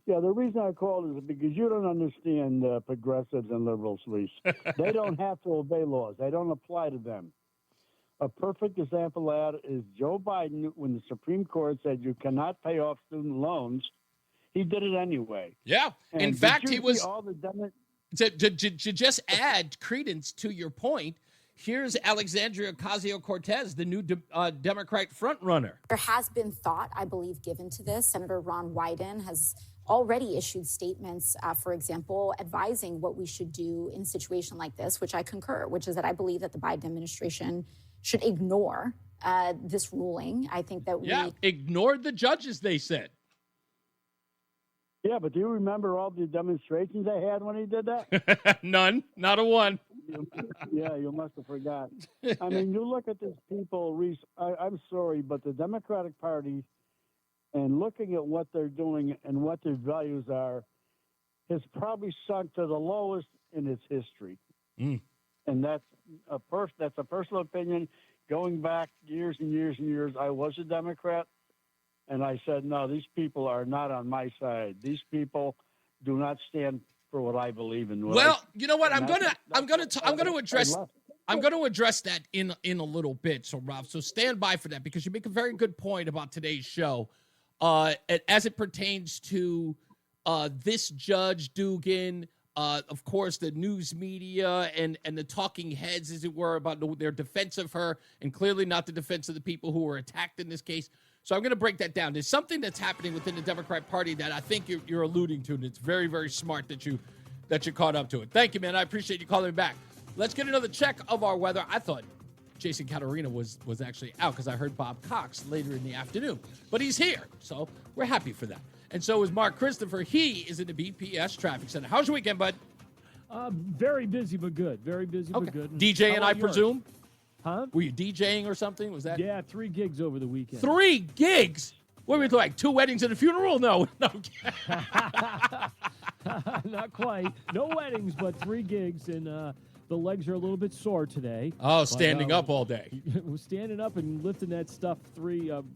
Yeah, the reason I called is because you don't understand progressives and liberals, Reese. They don't have to obey laws. They don't apply to them. A perfect example of that is Joe Biden, when the Supreme Court said you cannot pay off student loans, he did it anyway. Yeah. And in fact, he was... All the To just add credence to your point, here's Alexandria Ocasio-Cortez, the new Democrat frontrunner. There has been thought, I believe, given to this. Senator Ron Wyden has already issued statements, for example, advising what we should do in a situation like this, which I concur, which is that I believe that the Biden administration should ignore this ruling. I think that ignored the judges, they said. Yeah, but do you remember all the demonstrations they had when he did that? None, not a one. Yeah, you must have forgot. I mean, you look at these people, Reese, I'm sorry, but the Democratic Party, and looking at what they're doing and what their values are, has probably sunk to the lowest in its history. And that's a personal opinion. Going back years and years and years, I was a Democrat. And I said, no, these people are not on my side. These people do not stand for what I believe in. Well, you know what? I'm going to address that in a little bit. So, Rob, stand by for that, because you make a very good point about today's show, as it pertains to this Judge Dugan, of course, the news media and the talking heads, as it were, about their defense of her, and clearly not the defense of the people who were attacked in this case. So I'm going to break that down. There's something that's happening within the Democrat Party that I think you're alluding to, and it's very, very smart that you caught up to it. Thank you, man. I appreciate you calling me back. Let's get another check of our weather. I thought Jason Caterina was actually out because I heard Bob Cox later in the afternoon. But he's here, so we're happy for that. And so is Mark Christopher. He is in the BPS Traffic Center. How's your weekend, bud? Very busy, but good. Very busy, but good. DJing, I presume? Huh? Were you DJing or something? Was that? Yeah, 3 gigs over the weekend. 3 gigs? What were we like? 2 weddings and a funeral? No. Not quite. No weddings, but 3 gigs, and the legs are a little bit sore today. Oh, standing up all day. We're standing up and lifting that stuff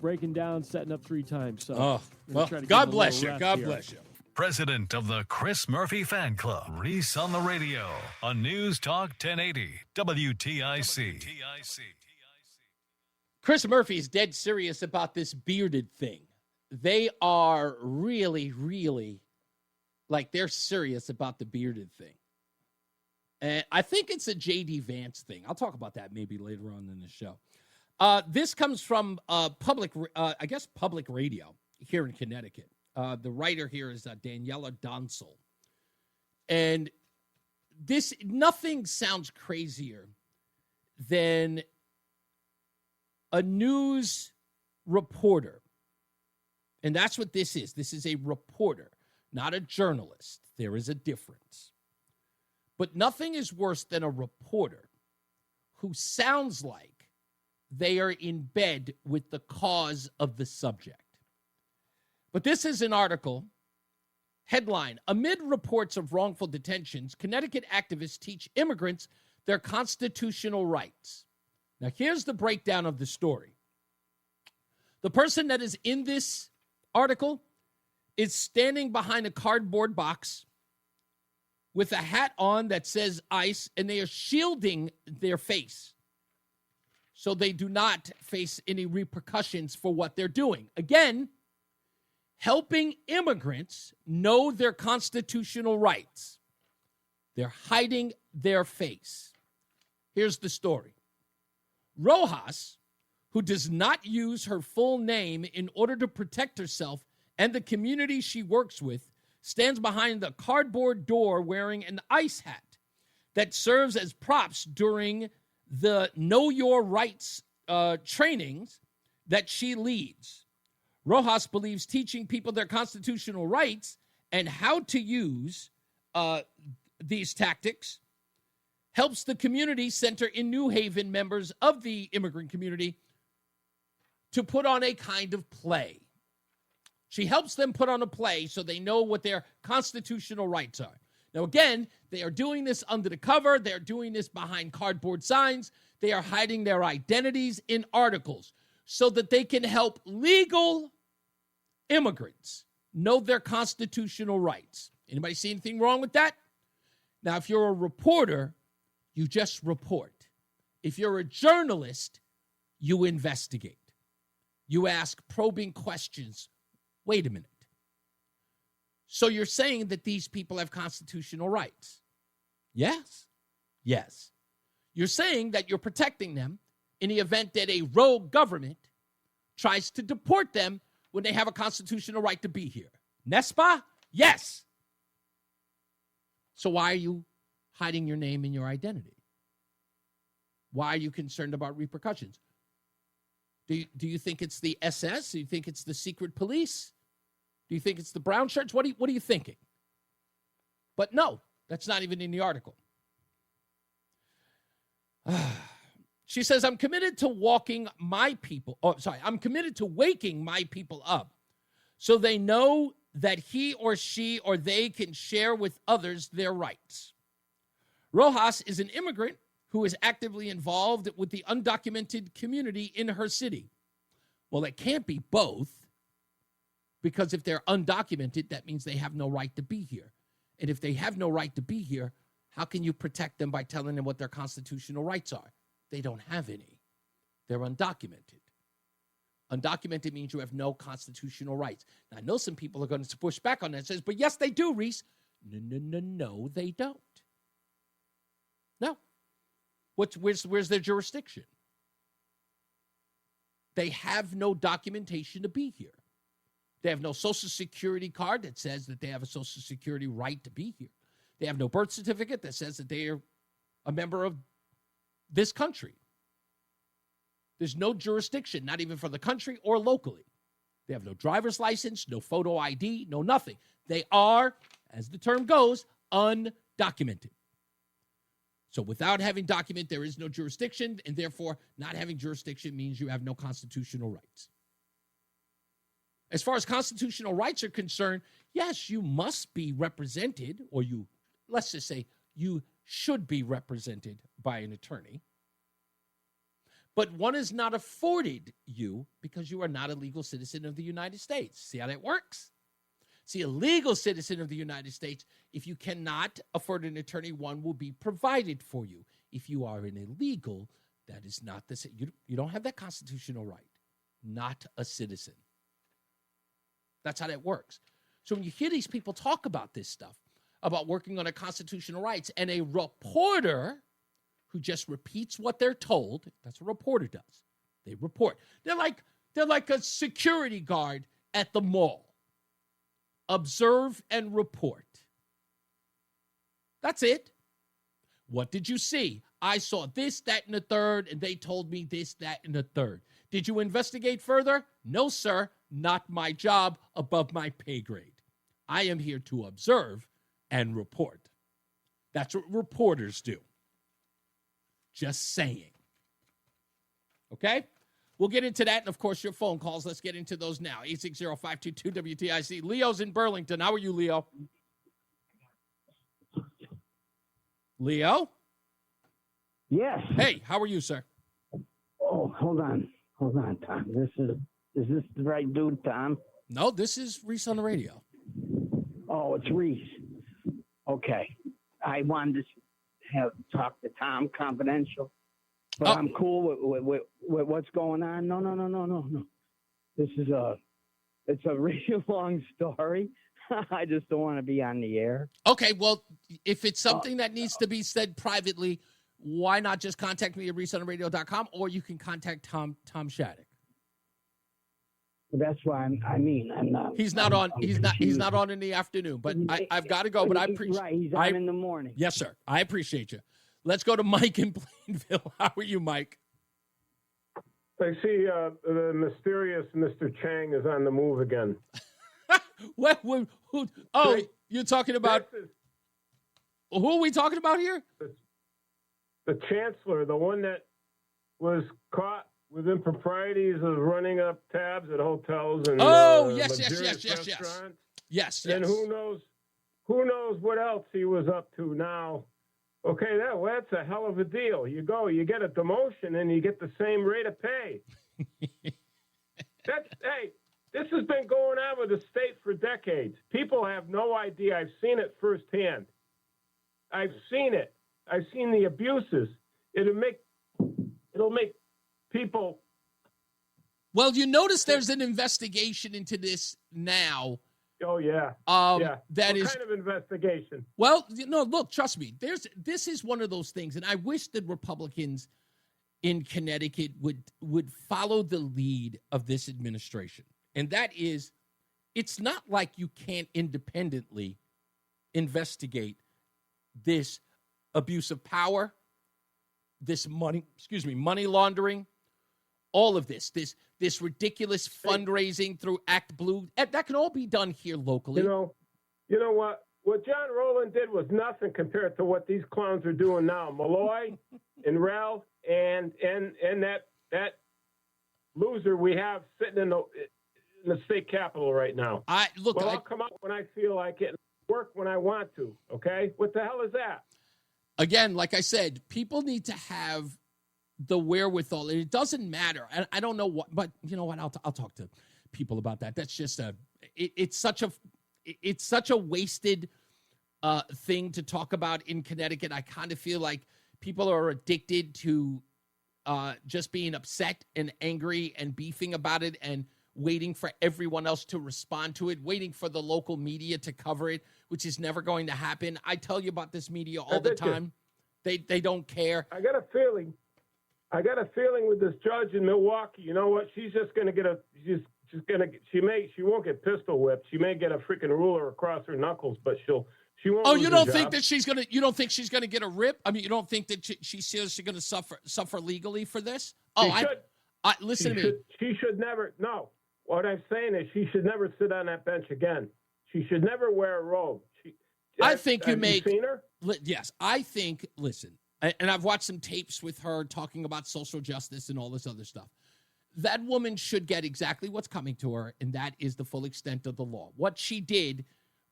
breaking down, setting up 3 times. So well, God bless you. God bless you. president of the Chris Murphy fan club, Reese on the radio on News Talk 1080 WTIC. Chris Murphy is dead serious about this bearded thing. They are really, really, like, they're serious about the bearded thing. And I think it's a J.D. Vance thing. I'll talk about that maybe later on in the show. This comes from public radio here in Connecticut. The writer here is Daniela Donsel. And nothing sounds crazier than a news reporter. And that's what this is. This is a reporter, not a journalist. There is a difference. But nothing is worse than a reporter who sounds like they are in bed with the cause of the subject. But this is an article. Headline: Amid reports of wrongful detentions, Connecticut activists teach immigrants their constitutional rights. Now, here's the breakdown of the story. The person that is in this article is standing behind a cardboard box with a hat on that says ICE, and they are shielding their face so they do not face any repercussions for what they're doing. Again, helping immigrants know their constitutional rights. They're hiding their face. Here's the story. Rojas, who does not use her full name in order to protect herself and the community she works with, stands behind the cardboard door wearing an ICE hat that serves as props during the Know Your Rights trainings that she leads. Rojas believes teaching people their constitutional rights and how to use these tactics helps the community center in New Haven members of the immigrant community to put on a kind of play. She helps them put on a play so they know what their constitutional rights are. Now, again, they are doing this under the cover. They're doing this behind cardboard signs. They are hiding their identities in articles so that they can help legal immigrants know their constitutional rights. Anybody see anything wrong with that? Now, if you're a reporter, you just report. If you're a journalist, you investigate. You ask probing questions. Wait a minute. So you're saying that these people have constitutional rights? Yes. Yes. You're saying that you're protecting them in the event that a rogue government tries to deport them when they have a constitutional right to be here. Nespa? Yes. So why are you hiding your name and your identity? Why are you concerned about repercussions? Do you think it's the SS? Do you think it's the secret police? Do you think it's the brown shirts? What are you thinking? But no, that's not even in the article. She says, I'm committed to waking my people up so they know that he or she or they can share with others their rights. Rojas is an immigrant who is actively involved with the undocumented community in her city. Well, it can't be both, because if they're undocumented, that means they have no right to be here. And if they have no right to be here, how can you protect them by telling them what their constitutional rights are? They don't have any. They're undocumented. Undocumented means you have no constitutional rights. Now, I know some people are going to push back on that and says, but yes, they do, Reese. No, they don't. No. Where's their jurisdiction? They have no documentation to be here. They have no Social Security card that says that they have a Social Security right to be here. They have no birth certificate that says that they are a member of this country. There's no jurisdiction, not even for the country or locally. They have no driver's license, no photo ID, no nothing. They are, as the term goes, undocumented. So without having document, there is no jurisdiction, and therefore not having jurisdiction means you have no constitutional rights. As far as constitutional rights are concerned, yes, you must be represented, or let's just say you should be represented by an attorney. But one is not afforded you because you are not a legal citizen of the United States. See how that works? See, a legal citizen of the United States, if you cannot afford an attorney, one will be provided for you. If you are an illegal, that is not the same. You don't have that constitutional right. Not a citizen. That's how that works. So when you hear these people talk about this stuff, about working on a constitutional rights, and a reporter who just repeats what they're told, that's what a reporter does. They report. They're like a security guard at the mall. Observe and report. That's it. What did you see? I saw this, that, and the third, and they told me this, that, and the third. Did you investigate further? No, sir. Not my job, above my pay grade. I am here to observe and report. That's what reporters do. Just saying. Okay? We'll get into that, and, of course, your phone calls. Let's get into those now. 860-522-WTIC. Leo's in Burlington. How are you, Leo? Leo? Yes. Hey, how are you, sir? Oh, hold on, Tom. Is this the right dude, Tom? No, this is Reese on the radio. Oh, it's Reese. Okay. I wanted to talk to Tom confidential, but I'm cool with what's going on. No. It's a really long story. I just don't want to be on the air. Okay, well, if it's something that needs to be said privately, why not just contact me at reasonoradio.com, or you can contact Tom Shattuck. That's why I'm not. He's not on. He's not on in the afternoon. But I've got to go. But I appreciate. Right, he's on in the morning. Yes, sir. I appreciate you. Let's go to Mike in Plainville. How are you, Mike? I see the mysterious Mr. Chang is on the move again. Who? Oh, you're talking about. Who are we talking about here? The chancellor, the one that was caught with improprieties of running up tabs at hotels and yes. Yes. And who knows what else he was up to now. Okay, that's a hell of a deal. You get a demotion and you get the same rate of pay. This has been going on with the state for decades. People have no idea. I've seen it firsthand. I've seen it. I've seen the abuses. It'll make people. Well, you notice there's an investigation into this now. Oh yeah. What kind of investigation? Well, look, trust me. This is one of those things, and I wish that Republicans in Connecticut would follow the lead of this administration. And that is, it's not like you can't independently investigate this abuse of power, this money laundering, all of this ridiculous fundraising through Act Blue. That can all be done here locally. You know what? What John Rowland did was nothing compared to what these clowns are doing now. Malloy and Rel and that loser we have sitting in the state capitol right now. I'll come out when I feel like it and work when I want to. Okay? What the hell is that? Again, like I said, people need to have the wherewithal, and it doesn't matter. And I don't know what, but you know what? I'll talk to people about that. That's just it's such a wasted thing to talk about in Connecticut. I kind of feel like people are addicted to just being upset and angry and beefing about it and waiting for everyone else to respond to it, waiting for the local media to cover it, which is never going to happen. I tell you about this media all the time. They don't care. I got a feeling with this judge in Milwaukee. You know what? She's just going to get she won't get pistol whipped. She may get a freaking ruler across her knuckles, but she won't. Oh, you don't think that she's going to? You don't think she's going to get a rip? I mean, you don't think that she's seriously going to suffer legally for this? Listen to me. She should never. No. What I'm saying is she should never sit on that bench again. She should never wear a robe. I think you make. Have you seen her? Yes, I think. Listen, and I've watched some tapes with her talking about social justice and all this other stuff. That woman should get exactly what's coming to her, and that is the full extent of the law. What she did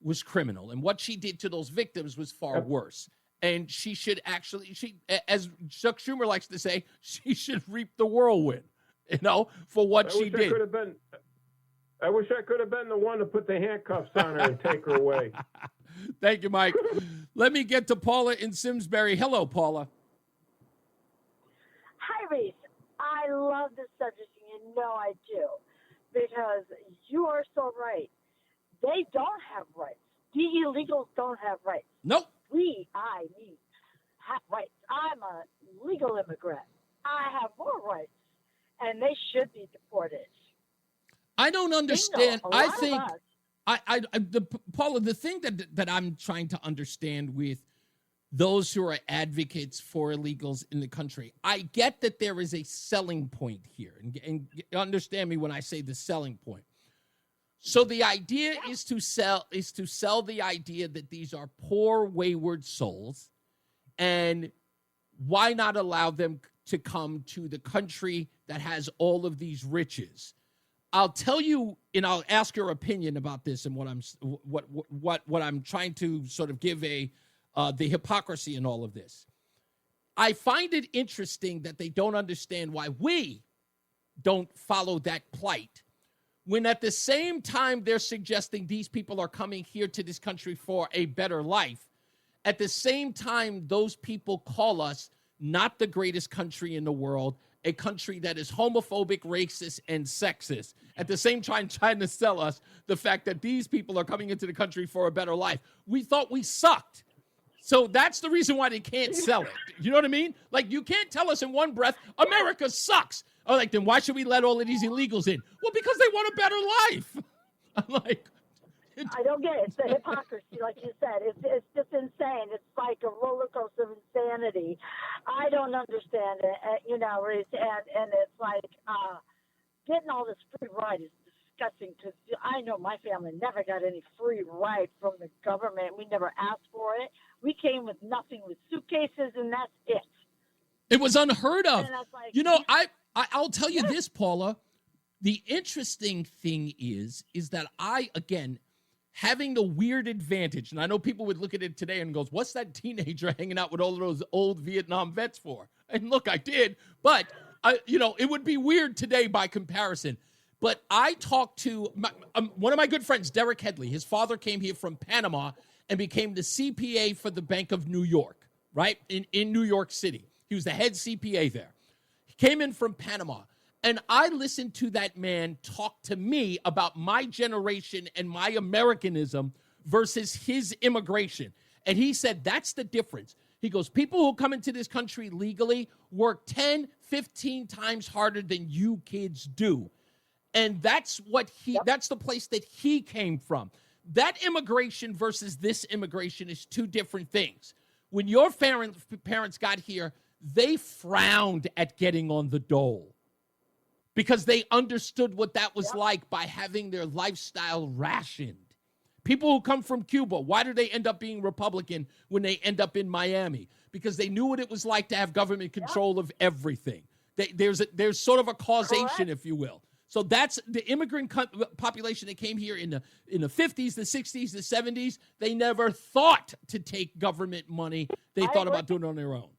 was criminal, and what she did to those victims was far worse. And she should actually, as Chuck Schumer likes to say, she should reap the whirlwind. For what she did. I wish I could have been the one to put the handcuffs on her and take her away. Thank you, Mike. Let me get to Paula in Simsbury. Hello, Paula. Hi, Reese. I love this subject, and you know I do, because you are so right. They don't have rights. The illegals don't have rights. Nope. I have rights. I'm a legal immigrant. I have more rights, and they should be deported. I don't understand. A lot of us. Paula, the thing that I'm trying to understand with those who are advocates for illegals in the country, I get that there is a selling point here, and understand me when I say the selling point. So the idea is to sell the idea that these are poor, wayward souls, and why not allow them to come to the country that has all of these riches? I'll tell you, and I'll ask your opinion about this and what I'm trying to sort of give the hypocrisy in all of this. I find it interesting that they don't understand why we don't follow that plight, when at the same time they're suggesting these people are coming here to this country for a better life. At the same time, those people call us not the greatest country in the world, a country that is homophobic, racist, and sexist. At the same time, trying to sell us the fact that these people are coming into the country for a better life. We thought we sucked. So that's the reason why they can't sell it. You know what I mean? Like, you can't tell us in one breath, America sucks. Oh, like, then why should we let all of these illegals in? Well, because they want a better life. I'm like... I don't get it. It's the hypocrisy, like you said. It's just insane. It's like a roller coaster of insanity. I don't understand it, Reese. And it's like getting all this free ride is disgusting, because I know my family never got any free ride from the government. We never asked for it. We came with nothing, with suitcases, and that's it. It was unheard of. Like, I'll tell you this, Paula. The interesting thing is that having the weird advantage, and I know people would look at it today and goes, what's that teenager hanging out with all of those old Vietnam vets for? And look, I did, but it would be weird today by comparison. But I talked to one of my good friends, Derek Headley. His father came here from Panama and became the CPA for the Bank of New York, right? In New York City. He was the head CPA there. He came in from Panama. And I listened to that man talk to me about my generation and my Americanism versus his immigration. And he said, that's the difference. He goes, people who come into this country legally work 10, 15 times harder than you kids do. And that's that's the place that he came from. That immigration versus this immigration is two different things. When your parents got here, they frowned at getting on the dole, because they understood what that was like by having their lifestyle rationed. People who come from Cuba, why do they end up being Republican when they end up in Miami? Because they knew what it was like to have government control of everything. There's sort of a causation, if you will. So that's the immigrant population that came here in the 50s, the 60s, the 70s. They never thought to take government money. They thought about doing it on their own.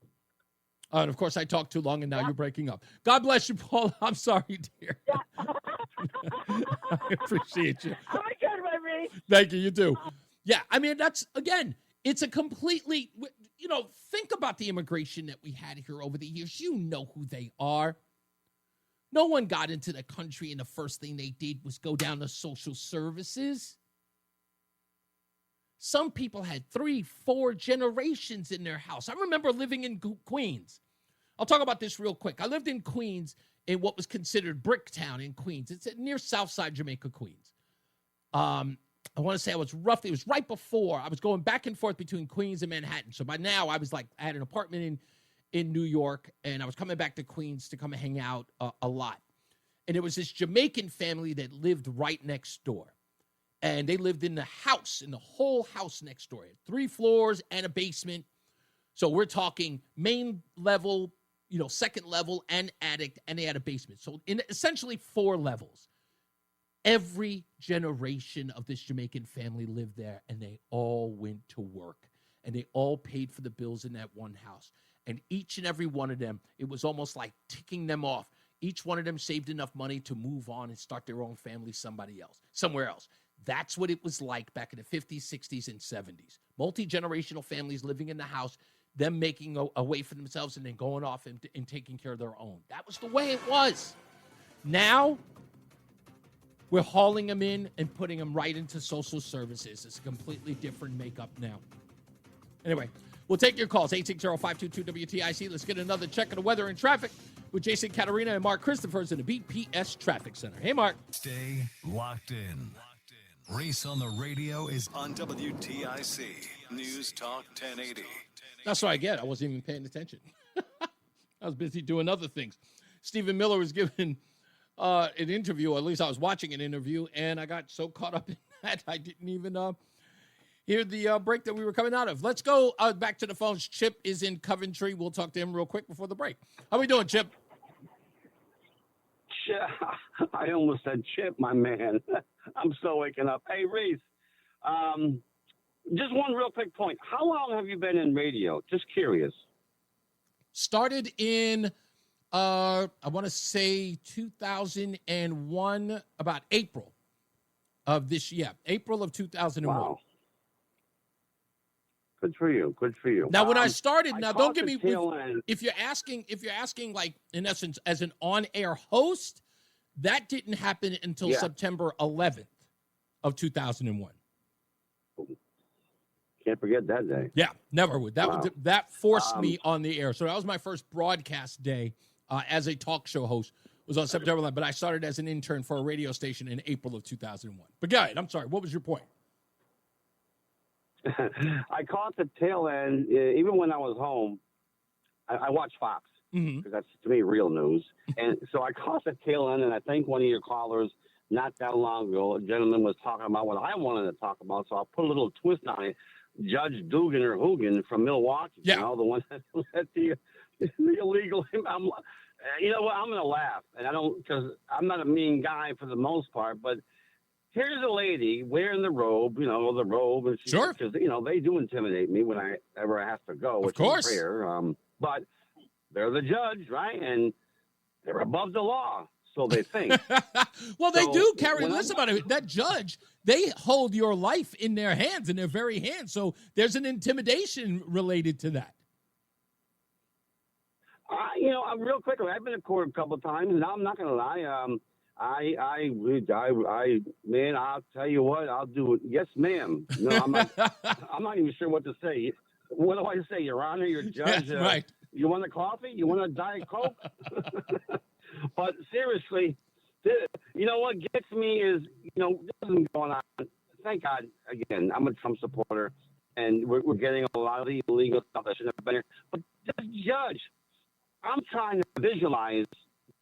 And of course, I talked too long, and now you're breaking up. God bless you, Paul. I'm sorry, dear. I appreciate you. Oh, my God, my Reese. Thank you. You too. Yeah, I mean, it's a completely, think about the immigration that we had here over the years. You know who they are. No one got into the country, and the first thing they did was go down to social services. Some people had 3, 4 generations in their house. I remember living in Queens. I'll talk about this real quick. I lived in Queens, in what was considered Bricktown in Queens. It's near Southside Jamaica, Queens. I want to say it was right before. I was going back and forth between Queens and Manhattan. So by now, I had an apartment in New York, and I was coming back to Queens to come and hang out a lot. And it was this Jamaican family that lived right next door. And they lived in the whole house next door. 3 floors and a basement. So we're talking main level, second level and attic, and they had a basement. So in essentially 4 levels. Every generation of this Jamaican family lived there, and they all went to work. And they all paid for the bills in that one house. And each and every one of them, it was almost like ticking them off. each one of them saved enough money to move on and start their own family somewhere else. That's what it was like back in the 50s, 60s, and 70s. Multi-generational families living in the house, them making a way for themselves and then going off and taking care of their own. That was the way it was. Now, we're hauling them in and putting them right into social services. It's a completely different makeup now. Anyway, we'll take your calls, 860-522-WTIC. Let's get another check of the weather and traffic with Jason Caterina and Mark Christophers in the BPS Traffic Center. Hey, Mark. Stay locked in. Reese on the radio is on WTIC News Talk 1080. That's what I get. I wasn't even paying attention. I was busy doing other things. Stephen Miller was giving an interview, or at least I was watching an interview, and I got so caught up in that I didn't even hear the break that we were coming out of. Let's go back to the phones. Chip is in Coventry. We'll talk to him real quick before the break. How we doing, Chip? I almost said Chip, my man. I'm still waking up. Hey, Reese, just one real quick point. How long have you been in radio? Just curious. Started in, I want to say 2001, about April of this year. April of 2001. Wow. Good for you. Good for you. Now, when I started, don't get me, if you're asking, like, in essence, as an on-air host, that didn't happen until September 11th of 2001. Can't forget that day. Yeah, never would. That forced me on the air. So that was my first broadcast day as a talk show host, was on September 11th. But I started as an intern for a radio station in April of 2001. But go ahead. I'm sorry. What was your point? I caught the tail end, even when I was home. I watch Fox because that's, to me, real news. And so I caught the tail end, and I think one of your callers not that long ago, a gentleman was talking about what I wanted to talk about, so I'll put a little twist on it. Judge Dugan or Hoogan from Milwaukee, you know, the one that let the illegal. You know what? I'm going to laugh, and I don't, because I'm not a mean guy for the most part, but here's a lady wearing the robe, and she, sure, because they do intimidate me when I ever have to go, which is rare. But they're the judge, right? And they're above the law, so they think. Well, they do carry. Listen about it. That judge, they hold your life in their hands, in their very hands. So there's an intimidation related to that. Real quickly, I've been to court a couple of times, and I'm not going to lie. Man, I'll tell you what, I'll do it. Yes, ma'am. No, I'm not even sure what to say. What do I say, Your Honor, your judge? Yeah, right. You want a coffee? You want a Diet Coke? But seriously, what gets me is, this isn't going on. Thank God, again, I'm a Trump supporter, and we're getting a lot of the illegal stuff that shouldn't have been here. But this judge, I'm trying to visualize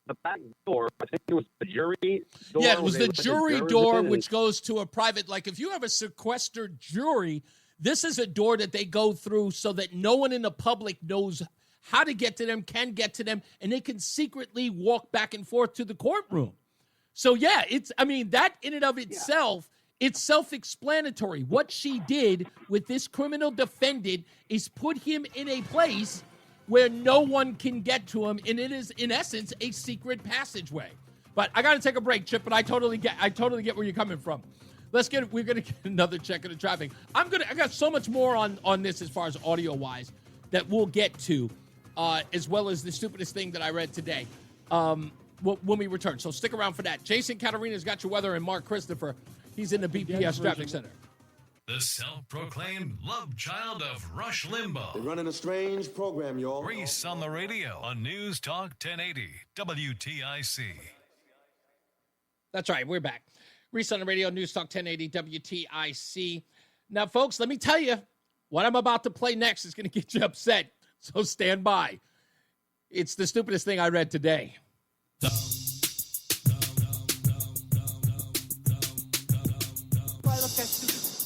the back door. I think it was the jury door. Yeah, it was the jury door, which goes to a private, like if you have a sequestered jury, this is a door that they go through so that no one in the public knows how to get to them, can get to them, and they can secretly walk back and forth to the courtroom. So, that in and of itself, it's self-explanatory. What she did with this criminal defendant is put him in a place where no one can get to him, and it is, in essence, a secret passageway. But I got to take a break, Chip, but I totally get where you're coming from. We're going to get another check of the traffic. I got so much more on this as far as audio-wise that we'll get to, as well as the stupidest thing that I read today when we return. So stick around for that. Jason Caterina's got your weather, and Mark Christopher, he's in the BPS Traffic Center. The self-proclaimed love child of Rush Limbaugh. They're running a strange program, y'all. Reese on the radio on News Talk 1080 WTIC. That's right, we're back. Reese on the radio, News Talk 1080 WTIC. Now, folks, let me tell you, what I'm about to play next is going to get you upset, so stand by. It's the stupidest thing I read today.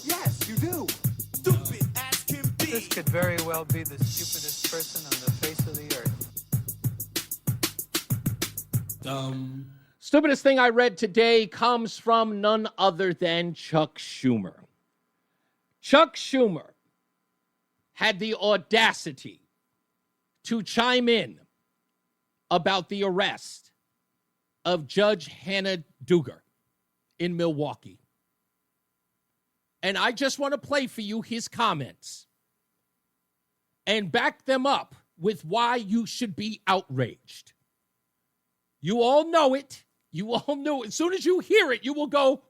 Yes, you do. Stupid as can be. This could very well be the stupidest person on the face of the earth. Stupidest thing I read today comes from none other than Chuck Schumer. Chuck Schumer had the audacity to chime in about the arrest of Judge Hannah Duggar in Milwaukee. And I just want to play for you his comments and back them up with why you should be outraged. You all know it. You all know it. As soon as you hear it, you will go,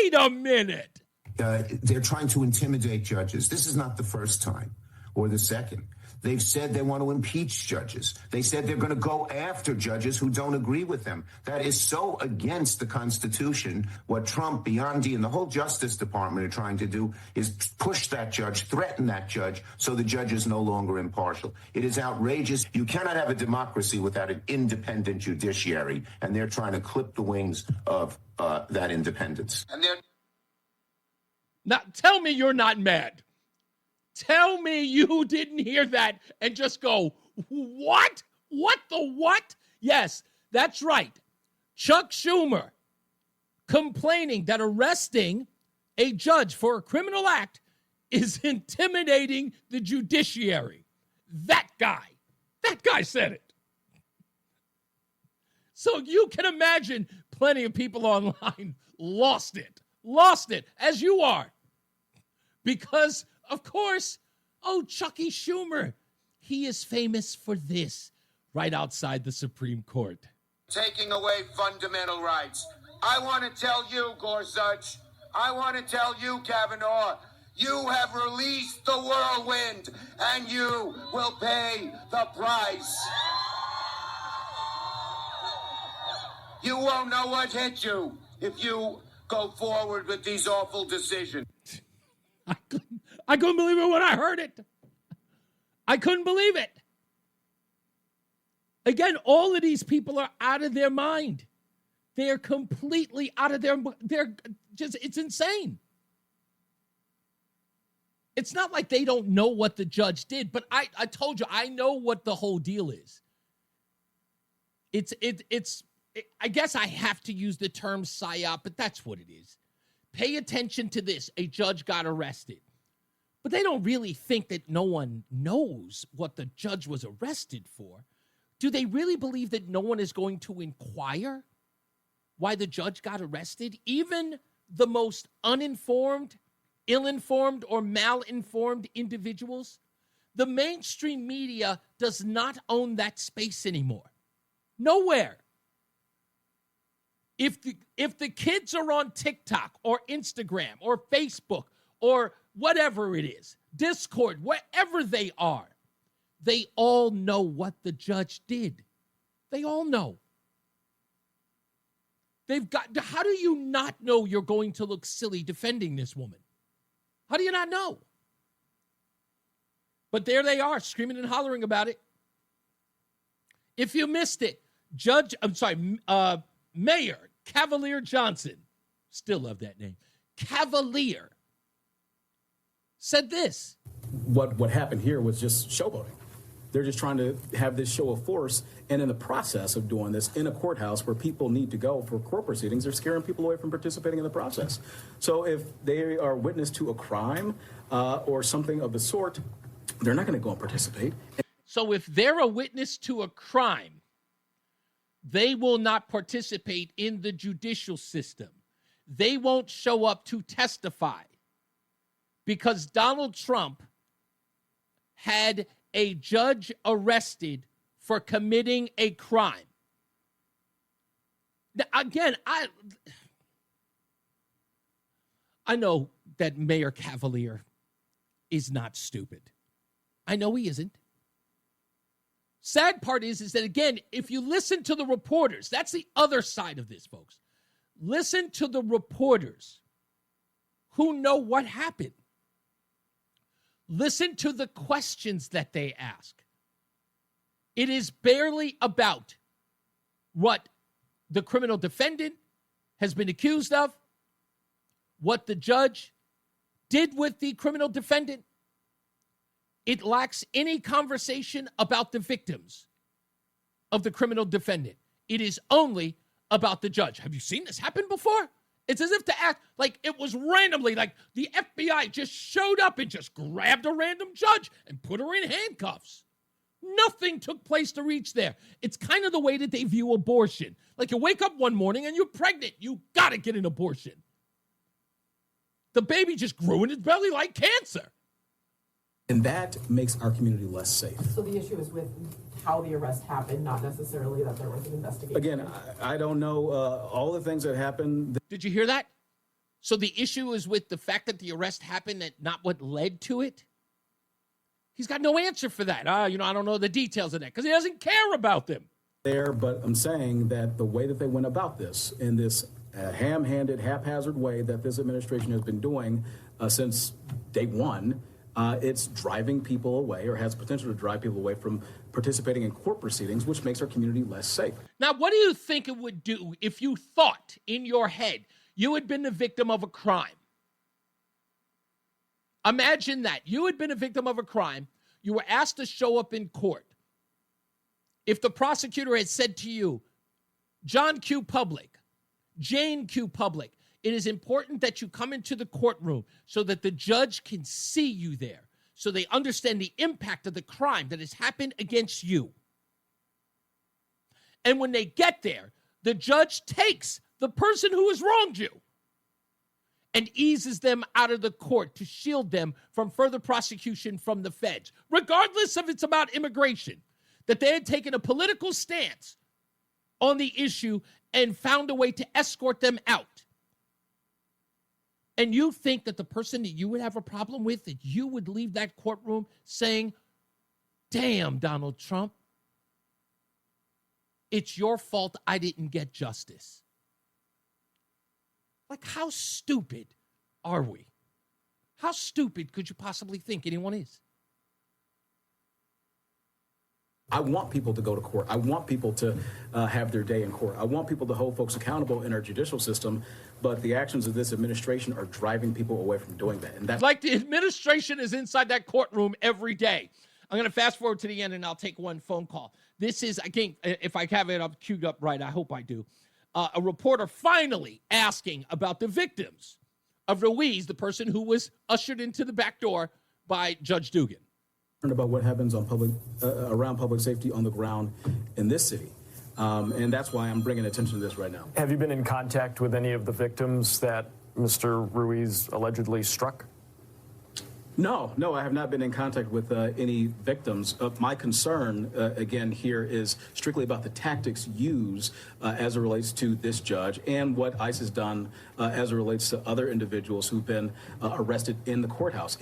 wait a minute. They're trying to intimidate judges. This is not the first time or the second. They've said they want to impeach judges. They said they're going to go after judges who don't agree with them. That is so against the Constitution. What Trump, Biondi, and the whole Justice Department are trying to do is push that judge, threaten that judge, so the judge is no longer impartial. It is outrageous. You cannot have a democracy without an independent judiciary, and they're trying to clip the wings of that independence. Now, tell me you're not mad. Tell me you didn't hear that and just go, what? What the what? Yes, that's right. Chuck Schumer complaining that arresting a judge for a criminal act is intimidating the judiciary. That guy said it. So you can imagine plenty of people online lost it, as you are. Because, of course, Chucky Schumer, he is famous for this right outside the Supreme Court. Taking away fundamental rights. I want to tell you, Gorsuch, I want to tell you, Kavanaugh, you have released the whirlwind, and you will pay the price. You won't know what hit you if you go forward with these awful decisions. I couldn't believe it when I heard it. I couldn't believe it. Again, all of these people are out of their mind. They're completely out of they're just, it's insane. It's not like they don't know what the judge did, but I told you, I know what the whole deal is. I guess I have to use the term psyop, but that's what it is. Pay attention to this. A judge got arrested. But they don't really think that no one knows what the judge was arrested for. Do they really believe that no one is going to inquire why the judge got arrested? Even the most uninformed, ill-informed, or malinformed individuals? The mainstream media does not own that space anymore. Nowhere. If the kids are on TikTok or Instagram or Facebook or whatever it is, Discord, wherever they are, they all know what the judge did. They all know. How do you not know you're going to look silly defending this woman? How do you not know? But there they are, screaming and hollering about it. If you missed it, Mayor Cavalier Johnson, still love that name, Cavalier, said this. What happened here was just showboating. They're just trying to have this show of force, and in the process of doing this in a courthouse where people need to go for court proceedings, they're scaring people away from participating in the process. So if they are witness to a crime or something of the sort, they're not going to go and participate. So if they're a witness to a crime, they will not participate in the judicial system. They won't show up to testify because Donald Trump had a judge arrested for committing a crime. Now, again, I know that Mayor Cavalier is not stupid. I know he isn't. Sad part is that, again, if you listen to the reporters, that's the other side of this, folks. Listen to the reporters who know what happened. Listen to the questions that they ask. It is barely about what the criminal defendant has been accused of, what the judge did with the criminal defendant. It lacks any conversation about the victims of the criminal defendant. It is only about the judge. Have you seen this happen before? It's as if to act like it was randomly, like the FBI just showed up and just grabbed a random judge and put her in handcuffs. Nothing took place to reach there. It's kind of the way that they view abortion. Like you wake up one morning and you're pregnant. You got to get an abortion. The baby just grew in his belly like cancer. And that makes our community less safe. So the issue is with how the arrest happened, not necessarily that there was an investigation. Again, I don't know all the things that happened. Did you hear that? So the issue is with the fact that the arrest happened and not what led to it? He's got no answer for that. I don't know the details of that because he doesn't care about them. But I'm saying that the way that they went about this, in this ham-handed, haphazard way that this administration has been doing since day one, it's driving people away or has potential to drive people away from participating in court proceedings, which makes our community less safe. Now, what do you think it would do if you thought in your head you had been the victim of a crime? Imagine that. You had been a victim of a crime. You were asked to show up in court. If the prosecutor had said to you, John Q. Public, Jane Q. Public, it is important that you come into the courtroom so that the judge can see you there, so they understand the impact of the crime that has happened against you. And when they get there, the judge takes the person who has wronged you and eases them out of the court to shield them from further prosecution from the feds, regardless if it's about immigration, that they had taken a political stance on the issue and found a way to escort them out. And you think that the person that you would have a problem with, that you would leave that courtroom saying, damn, Donald Trump, it's your fault I didn't get justice. Like, how stupid are we? How stupid could you possibly think anyone is? I want people to go to court. I want people to have their day in court. I want people to hold folks accountable in our judicial system, but the actions of this administration are driving people away from doing that. And that's like the administration is inside that courtroom every day. I'm going to fast forward to the end and I'll take one phone call. This is, again, if I have it up queued up right, I hope I do. A reporter finally asking about the victims of Reese, the person who was ushered into the back door by Judge Dugan. About what happens on around public safety on the ground in this city. And that's why I'm bringing attention to this right now. Have you been in contact with any of the victims that Mr. Ruiz allegedly struck? No, I have not been in contact with any victims. My concern, again, here is strictly about the tactics used as it relates to this judge and what ICE has done as it relates to other individuals who've been arrested in the courthouse.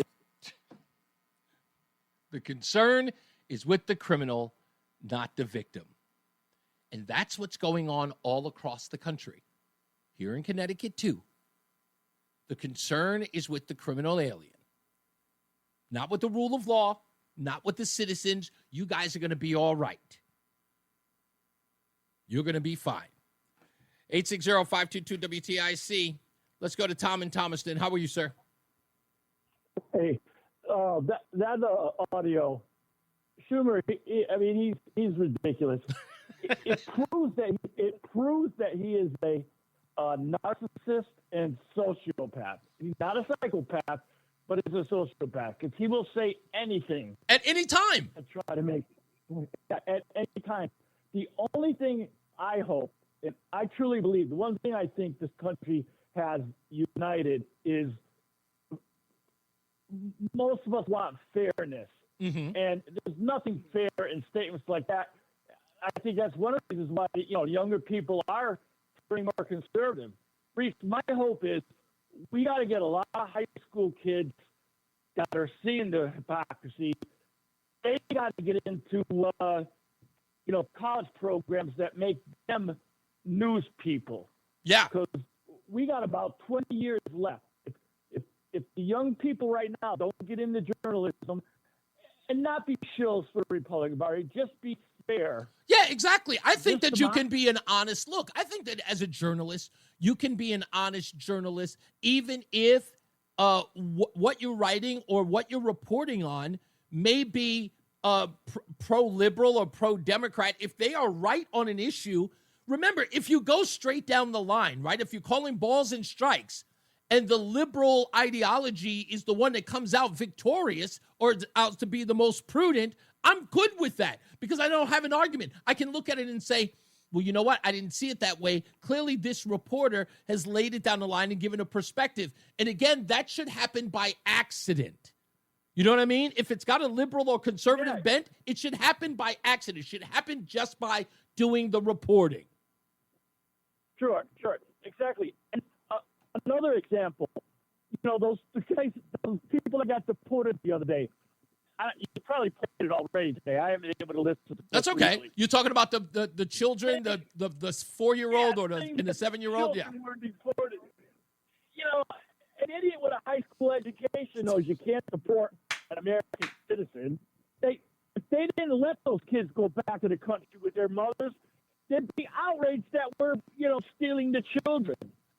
The concern is with the criminal, not the victim. And that's what's going on all across the country. Here in Connecticut, too. The concern is with the criminal alien. Not with the rule of law, not with the citizens. You guys are going to be all right. You're going to be fine. 860-522-WTIC. Let's go to Tom in Thomaston. How are you, sir? Hey, that audio, Schumer. He's ridiculous. It proves that he is a narcissist and sociopath. He's not a psychopath, but he's a sociopath because he will say anything at any time to try to make at any time. The only thing I hope, and I truly believe, the one thing I think this country has united is most of us want fairness, and there's nothing fair in statements like that. I think that's one of the reasons why younger people are turning more conservative. Reese, my hope is we got to get a lot of high school kids that are seeing the hypocrisy. They got to get into college programs that make them news people. Yeah, because we got about 20 years left. If the young people right now don't get into journalism and not be shills for the Republican Party, just be fair. Yeah, exactly. I think that you can be an honest look. I think that as a journalist, you can be an honest journalist, even if what you're writing or what you're reporting on may be pro-liberal or pro-Democrat. If they are right on an issue, remember, if you go straight down the line, right, if you're calling balls and strikes, and the liberal ideology is the one that comes out victorious or out to be the most prudent, I'm good with that because I don't have an argument. I can look at it and say, well, you know what? I didn't see it that way. Clearly, this reporter has laid it down the line and given a perspective. And again, that should happen by accident. You know what I mean? If it's got a liberal or conservative bent, it should happen by accident. It should happen just by doing the reporting. Sure, exactly. And another example, those people that got deported the other day. You probably played it already today. I haven't been able to listen to it. That's okay. Recently. You're talking about the children, the 4-year-old or the 7-year-old? Yeah. Were deported. An idiot with a high school education knows you can't deport an American citizen. If they didn't let those kids go back to the country with their mothers, they'd be outraged that we're, stealing the children.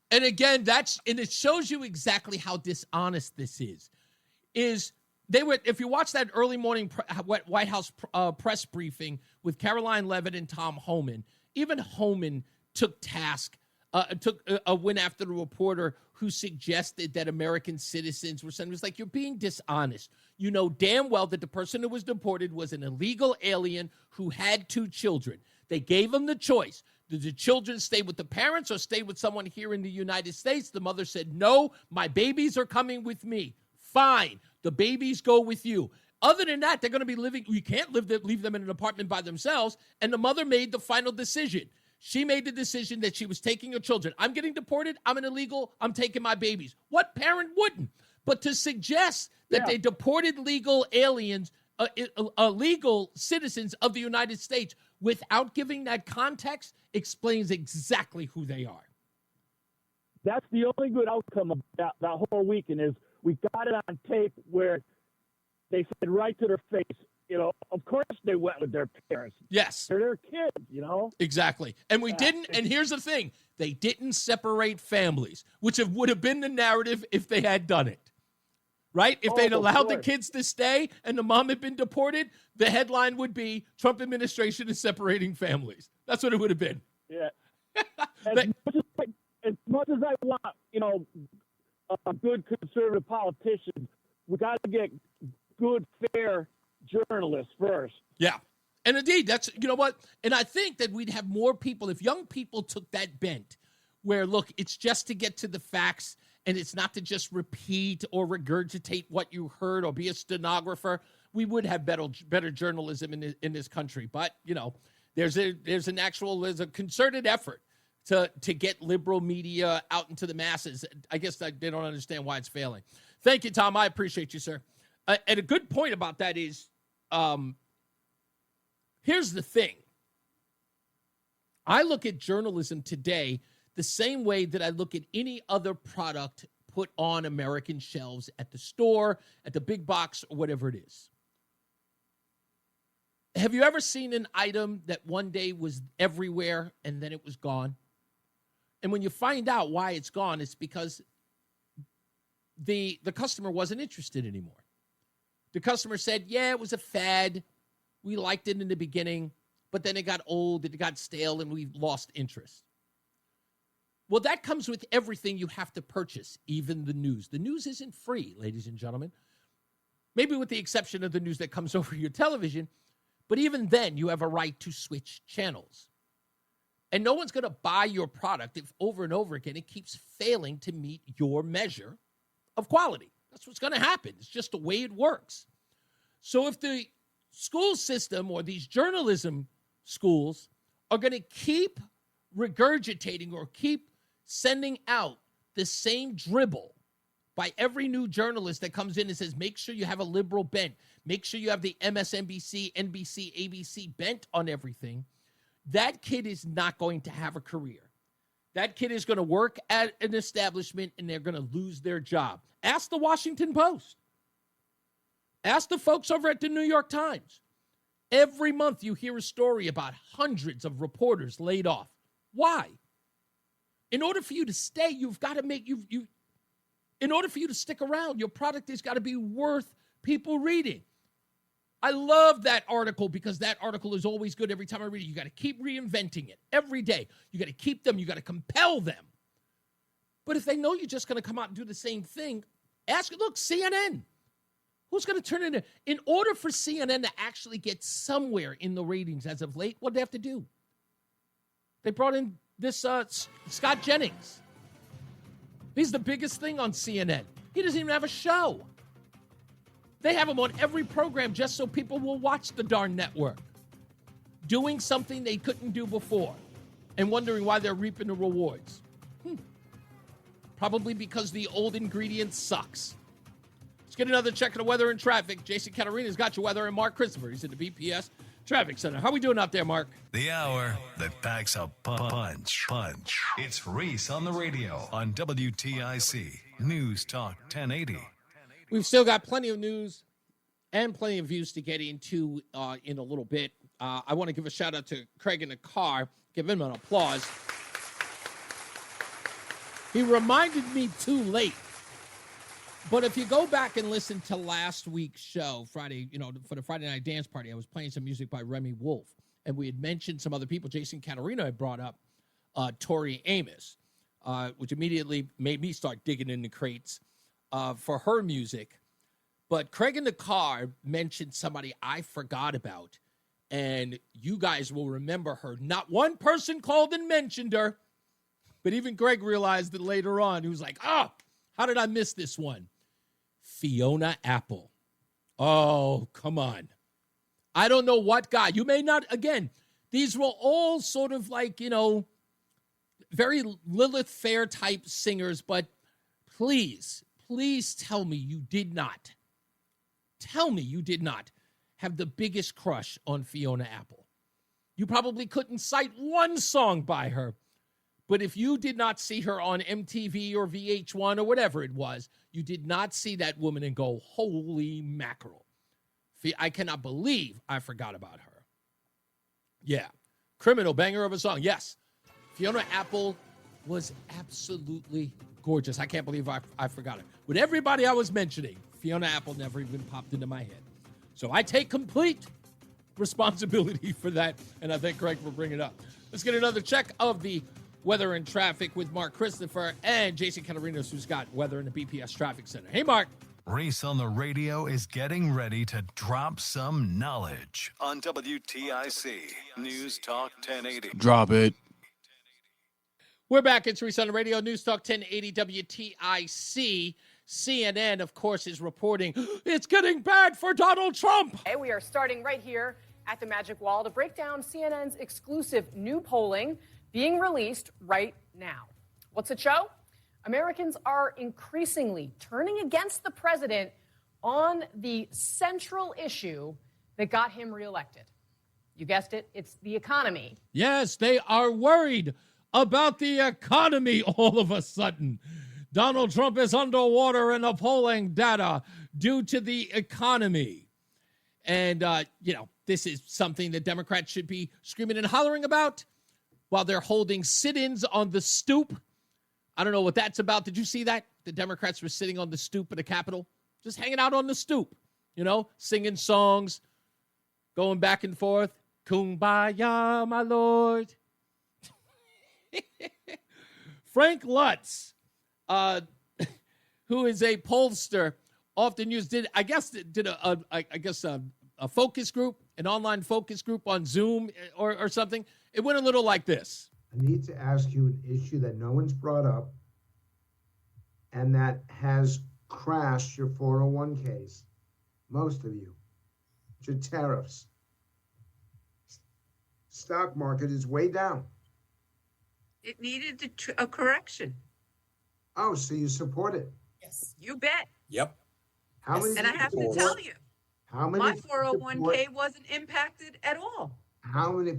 And again, it shows you exactly how dishonest this is. If you watch that early morning White House press briefing with Caroline Leavitt and Tom Homan, even Homan took a win after the reporter who suggested that American citizens were sent. It was like, you're being dishonest. You know damn well that the person who was deported was an illegal alien who had 2 children. They gave him the choice. Did the children stay with the parents or stay with someone here in the United States? The mother said, no, my babies are coming with me. Fine. The babies go with you. Other than that, they're going to be living. You can't leave them in an apartment by themselves. And the mother made the final decision. She made the decision that she was taking her children. I'm getting deported. I'm an illegal. I'm taking my babies. What parent wouldn't? But to suggest that they deported legal aliens, legal citizens of the United States without giving that context explains exactly who they are. That's the only good outcome of that whole weekend is we got it on tape where they said right to their face, of course they went with their parents. Yes. They're their kids, Exactly. And we didn't, and here's the thing, they didn't separate families, which would have been the narrative if they had done it. Right? If they'd allowed the kids to stay and the mom had been deported, the headline would be Trump administration is separating families. That's what it would have been. Yeah. As much as I want, a good conservative politician, we got to get good, fair journalists first. Yeah. And indeed, that's, you know what? And I think that we'd have more people, if young people took that bent where, look, it's just to get to the facts and it's not to just repeat or regurgitate what you heard or be a stenographer, we would have better journalism in this country. But, there's a concerted effort to get liberal media out into the masses. I guess they don't understand why it's failing. Thank you, Tom. I appreciate you, sir. And a good point about that is, here's the thing. I look at journalism today the same way that I look at any other product put on American shelves at the store, at the big box, or whatever it is. Have you ever seen an item that one day was everywhere and then it was gone? And when you find out why it's gone, it's because the customer wasn't interested anymore. The customer said, yeah, it was a fad. We liked it in the beginning, but then it got old, it got stale, and we lost interest. Well, that comes with everything you have to purchase, even the news. The news isn't free, ladies and gentlemen. Maybe with the exception of the news that comes over your television, but even then, you have a right to switch channels. And no one's going to buy your product if over and over again it keeps failing to meet your measure of quality. That's what's going to happen. It's just the way it works. So if the school system or these journalism schools are going to keep regurgitating or keep sending out the same dribble by every new journalist that comes in and says, make sure you have a liberal bent, make sure you have the MSNBC, NBC, ABC bent on everything, that kid is not going to have a career. That kid is going to work at an establishment and they're going to lose their job. Ask the Washington Post. Ask the folks over at the New York Times. Every month you hear a story about hundreds of reporters laid off. Why? In order for you to stay, you've got to make in order for you to stick around, your product has got to be worth people reading. I love that article because that article is always good every time I read it. You got to keep reinventing it every day. You got to keep them. You got to compel them. But if they know you're just going to come out and do the same thing, look, CNN. Who's going to turn it in order for CNN to actually get somewhere in the ratings as of late? What do they have to do? They brought in this Scott Jennings. He's the biggest thing on CNN. He doesn't even have a show. They have him on every program just so people will watch the darn network. Doing something they couldn't do before and wondering why they're reaping the rewards. Probably because the old ingredient sucks. Let's get another check of the weather and traffic. Jason Caterina's got your weather, and Mark Christopher. He's in the BPS Traffic Center. How are we doing out there, Mark? The hour that packs a punch. It's Reese on the radio on WTIC News Talk 1080. We've still got plenty of news and plenty of views to get into in a little bit. I want to give a shout out to Craig in the car. Give him an applause. He reminded me too late. But if you go back and listen to last week's show, Friday, for the Friday Night Dance Party, I was playing some music by Remy Wolf. And we had mentioned some other people. Jason Caterina had brought up Tori Amos, which immediately made me start digging in the crates for her music. But Craig in the car mentioned somebody I forgot about. And you guys will remember her. Not one person called and mentioned her. But even Greg realized it later on. He was like, how did I miss this one? Fiona Apple. Oh, come on. I don't know what guy. You may not, again, these were all sort of like, very Lilith Fair type singers, but please tell me you did not. Tell me you did not have the biggest crush on Fiona Apple. You probably couldn't cite one song by her. But if you did not see her on MTV or VH1 or whatever it was, you did not see that woman and go, holy mackerel. I cannot believe I forgot about her. Yeah. Criminal banger of a song. Yes. Fiona Apple was absolutely gorgeous. I can't believe I forgot her. With everybody I was mentioning, Fiona Apple never even popped into my head. So I take complete responsibility for that, and I thank Craig for bringing it up. Let's get another check of the weather and traffic with Mark Christopher and Jason Caterinos, who's got weather in the BPS Traffic Center. Hey, Mark. Reese on the radio is getting ready to drop some knowledge on WTIC News Talk 1080. Drop it. We're back. It's Reese on the radio, News Talk 1080 WTIC. CNN, of course, is reporting it's getting bad for Donald Trump. Hey, we are starting right here at the Magic Wall to break down CNN's exclusive new polling being released right now. What's it show? Americans are increasingly turning against the president on the central issue that got him reelected. You guessed it, it's the economy. Yes, they are worried about the economy all of a sudden. Donald Trump is underwater in the polling data due to the economy. And, this is something that Democrats should be screaming and hollering about while they're holding sit-ins on the stoop. I don't know what that's about. Did you see that? The Democrats were sitting on the stoop of the Capitol, just hanging out on the stoop, singing songs, going back and forth. Kumbaya, my Lord. Frank Lutz, who is a pollster, often used, did a focus group, an online focus group on Zoom or something. It went a little like this. I need to ask you an issue that no one's brought up and that has crashed your 401ks, most of you, your tariffs. Stock market is way down. It needed a correction. Oh, so you support it? Yes. You bet. Yep. How many? And I have to tell you, how many? My 401k wasn't impacted at all.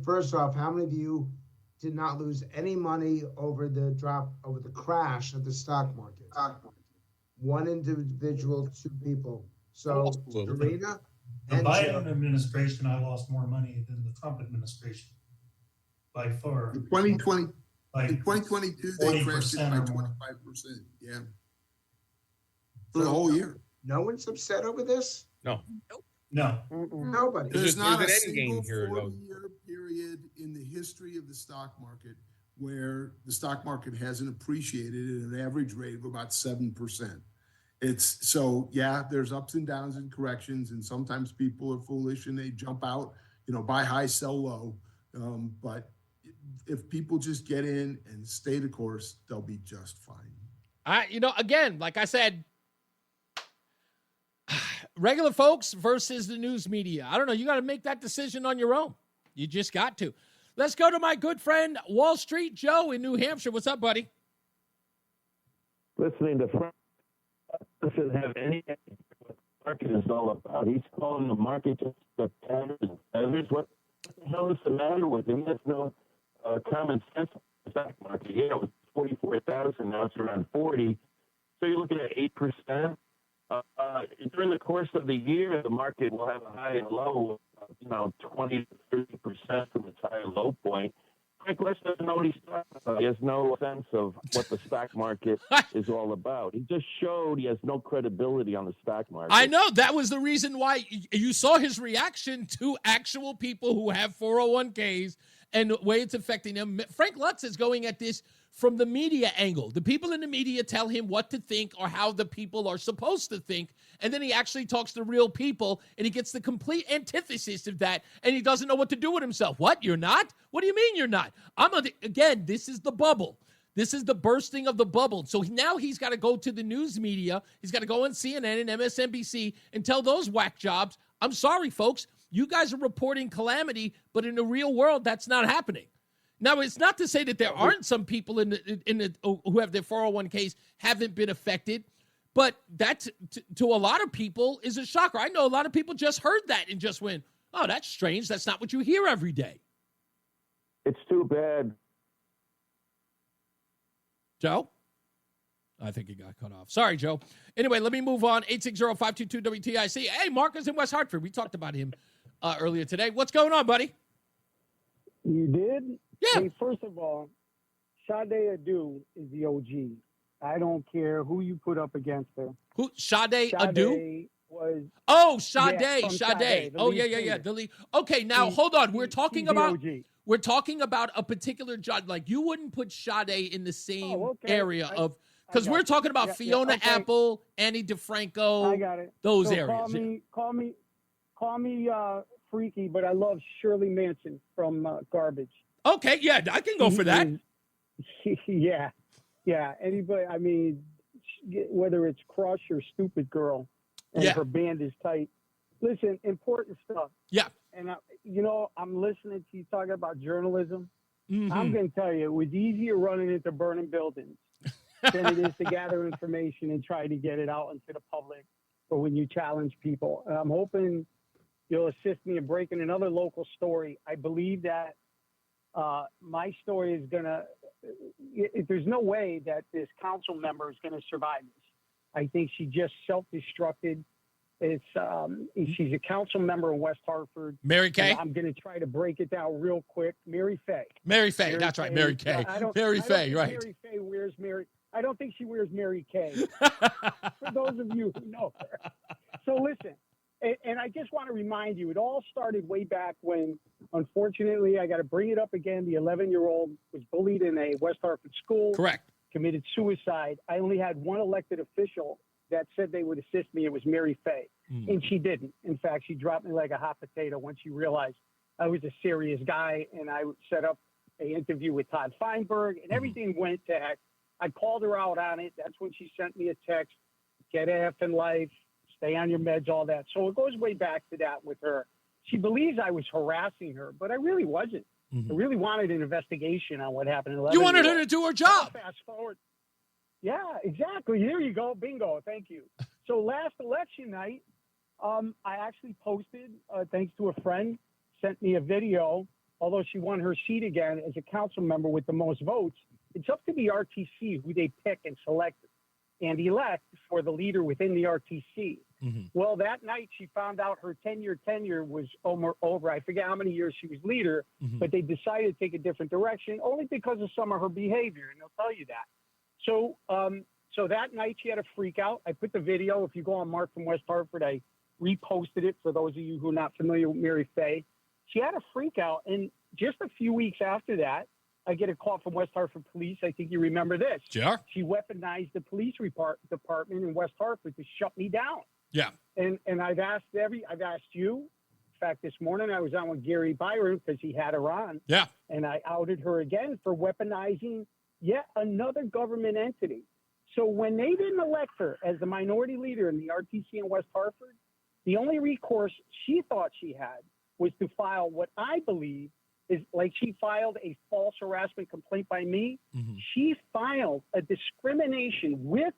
First off, how many of you did not lose any money over the crash of the stock market? One individual, two people. So, Serena The and Biden Jeff. administration, I lost more money than the Trump administration by far. In 2020, Like in 2022, they crashed it 40% by or more. 25%. Yeah. For the whole year. No one's upset over this? No. No. Nobody. There's not a an single endgame here. 40-year period in the history of the stock market where the stock market hasn't appreciated at an average rate of about 7%. It's so, yeah, there's ups and downs and corrections, and sometimes people are foolish and they jump out, buy high, sell low. But if people just get in and stay the course, they'll be just fine. Again, like I said, regular folks versus the news media. I don't know. You got to make that decision on your own. You just got to. Let's go to my good friend, Wall Street Joe in New Hampshire. What's up, buddy? Listening to Frank doesn't have any idea what the market is all about. He's calling the market just the patterns and feathers. What the hell is the matter with him? He has no common sense in the stock market. Yeah, it was 44,000. Now it's around 40. So you're looking at 8%. During the course of the year, the market will have a high and low, 20 to 30% from its high and low point. Frank West doesn't know what he's talking about. He has no sense of what the stock market is all about. He just showed he has no credibility on the stock market. I know. That was the reason why you saw his reaction to actual people who have 401ks and the way it's affecting them. Frank Lutz is going at this from the media angle. The people in the media tell him what to think or how the people are supposed to think, and then he actually talks to real people, and he gets the complete antithesis of that, and he doesn't know what to do with himself. What? You're not? What do you mean you're not? Again, this is the bubble. This is the bursting of the bubble. So now he's got to go to the news media. He's got to go on CNN and MSNBC and tell those whack jobs, I'm sorry, folks, you guys are reporting calamity, but in the real world, that's not happening. Now, it's not to say that there aren't some people who have their 401ks haven't been affected, but that to a lot of people is a shocker. I know a lot of people just heard that and just went, oh, that's strange. That's not what you hear every day. It's too bad. Joe? I think he got cut off. Sorry, Joe. Anyway, let me move on. 860-522-WTIC. Hey, Marcus in West Hartford. We talked about him earlier today. What's going on, buddy? You did? Yeah. Hey, first of all, Sade Adu is the OG. I don't care who you put up against her. Who? Sade Adu? Was Sade. Yeah, Sade. Oh, yeah. The lead. Okay, now hold on. We're talking about a particular judge. Like, you wouldn't put Sade in the same area of, because we're talking about Fiona Apple, Annie DeFranco. I got it. Those so areas. Call me freaky, but I love Shirley Manson from Garbage. Okay, yeah, I can go for that. Yeah. Anybody, I mean, whether it's Crush or Stupid Girl, and her band is tight. Listen, important stuff. Yeah. And, I'm listening to you talking about journalism. Mm-hmm. I'm going to tell you, it was easier running into burning buildings than it is to gather information and try to get it out into the public for when you challenge people. And I'm hoping you'll assist me in breaking another local story. I believe that my story is there's no way that this council member is going to survive this. I think she just self-destructed. She's a council member in West Hartford. Mary Kay? I'm going to try to break it down real quick. Mary Fay. That's right. Mary Kay. Mary Fay, right. Mary Fay wears Mary. I don't think she wears Mary Kay. For those of you who know her. So listen, and I just want to remind you, it all started way back when, unfortunately, I got to bring it up again. The 11-year-old was bullied in a West Hartford school. Correct. Committed suicide. I only had one elected official that said they would assist me. It was Mary Fay. And she didn't. In fact, she dropped me like a hot potato when she realized I was a serious guy, and I set up an interview with Todd Feinberg, and everything went to heck. I called her out on it. That's when she sent me a text, get a in life, stay on your meds, all that. So it goes way back to that with her. She believes I was harassing her, but I really wasn't. I really wanted an investigation on what happened. You wanted her to do her job. Fast forward. Yeah, exactly. Here you go. Bingo. Thank you. So last election night, I actually posted, thanks to a friend, sent me a video, although she won her seat again as a council member with the most votes. It's up to the RTC who they pick and select and elect for the leader within the RTC. Well, that night she found out her 10-year tenure was over. I forget how many years she was leader, but they decided to take a different direction only because of some of her behavior, and they'll tell you that. So so that night she had a freak out. I put the video. If you go on Mark from West Hartford, I reposted it for those of you who are not familiar with Mary Fay. She had a freak out, and just a few weeks after that, I get a call from West Hartford Police. I think you remember this. Sure. She weaponized the police department in West Hartford to shut me down. Yeah. And I've asked you. In fact, this morning I was on with Gary Byron because he had her on. Yeah. And I outed her again for weaponizing yet another government entity. So when they didn't elect her as the minority leader in the RTC in West Hartford, the only recourse she thought she had was to file what I believe is like she filed a false harassment complaint by me. Mm-hmm. She filed a discrimination with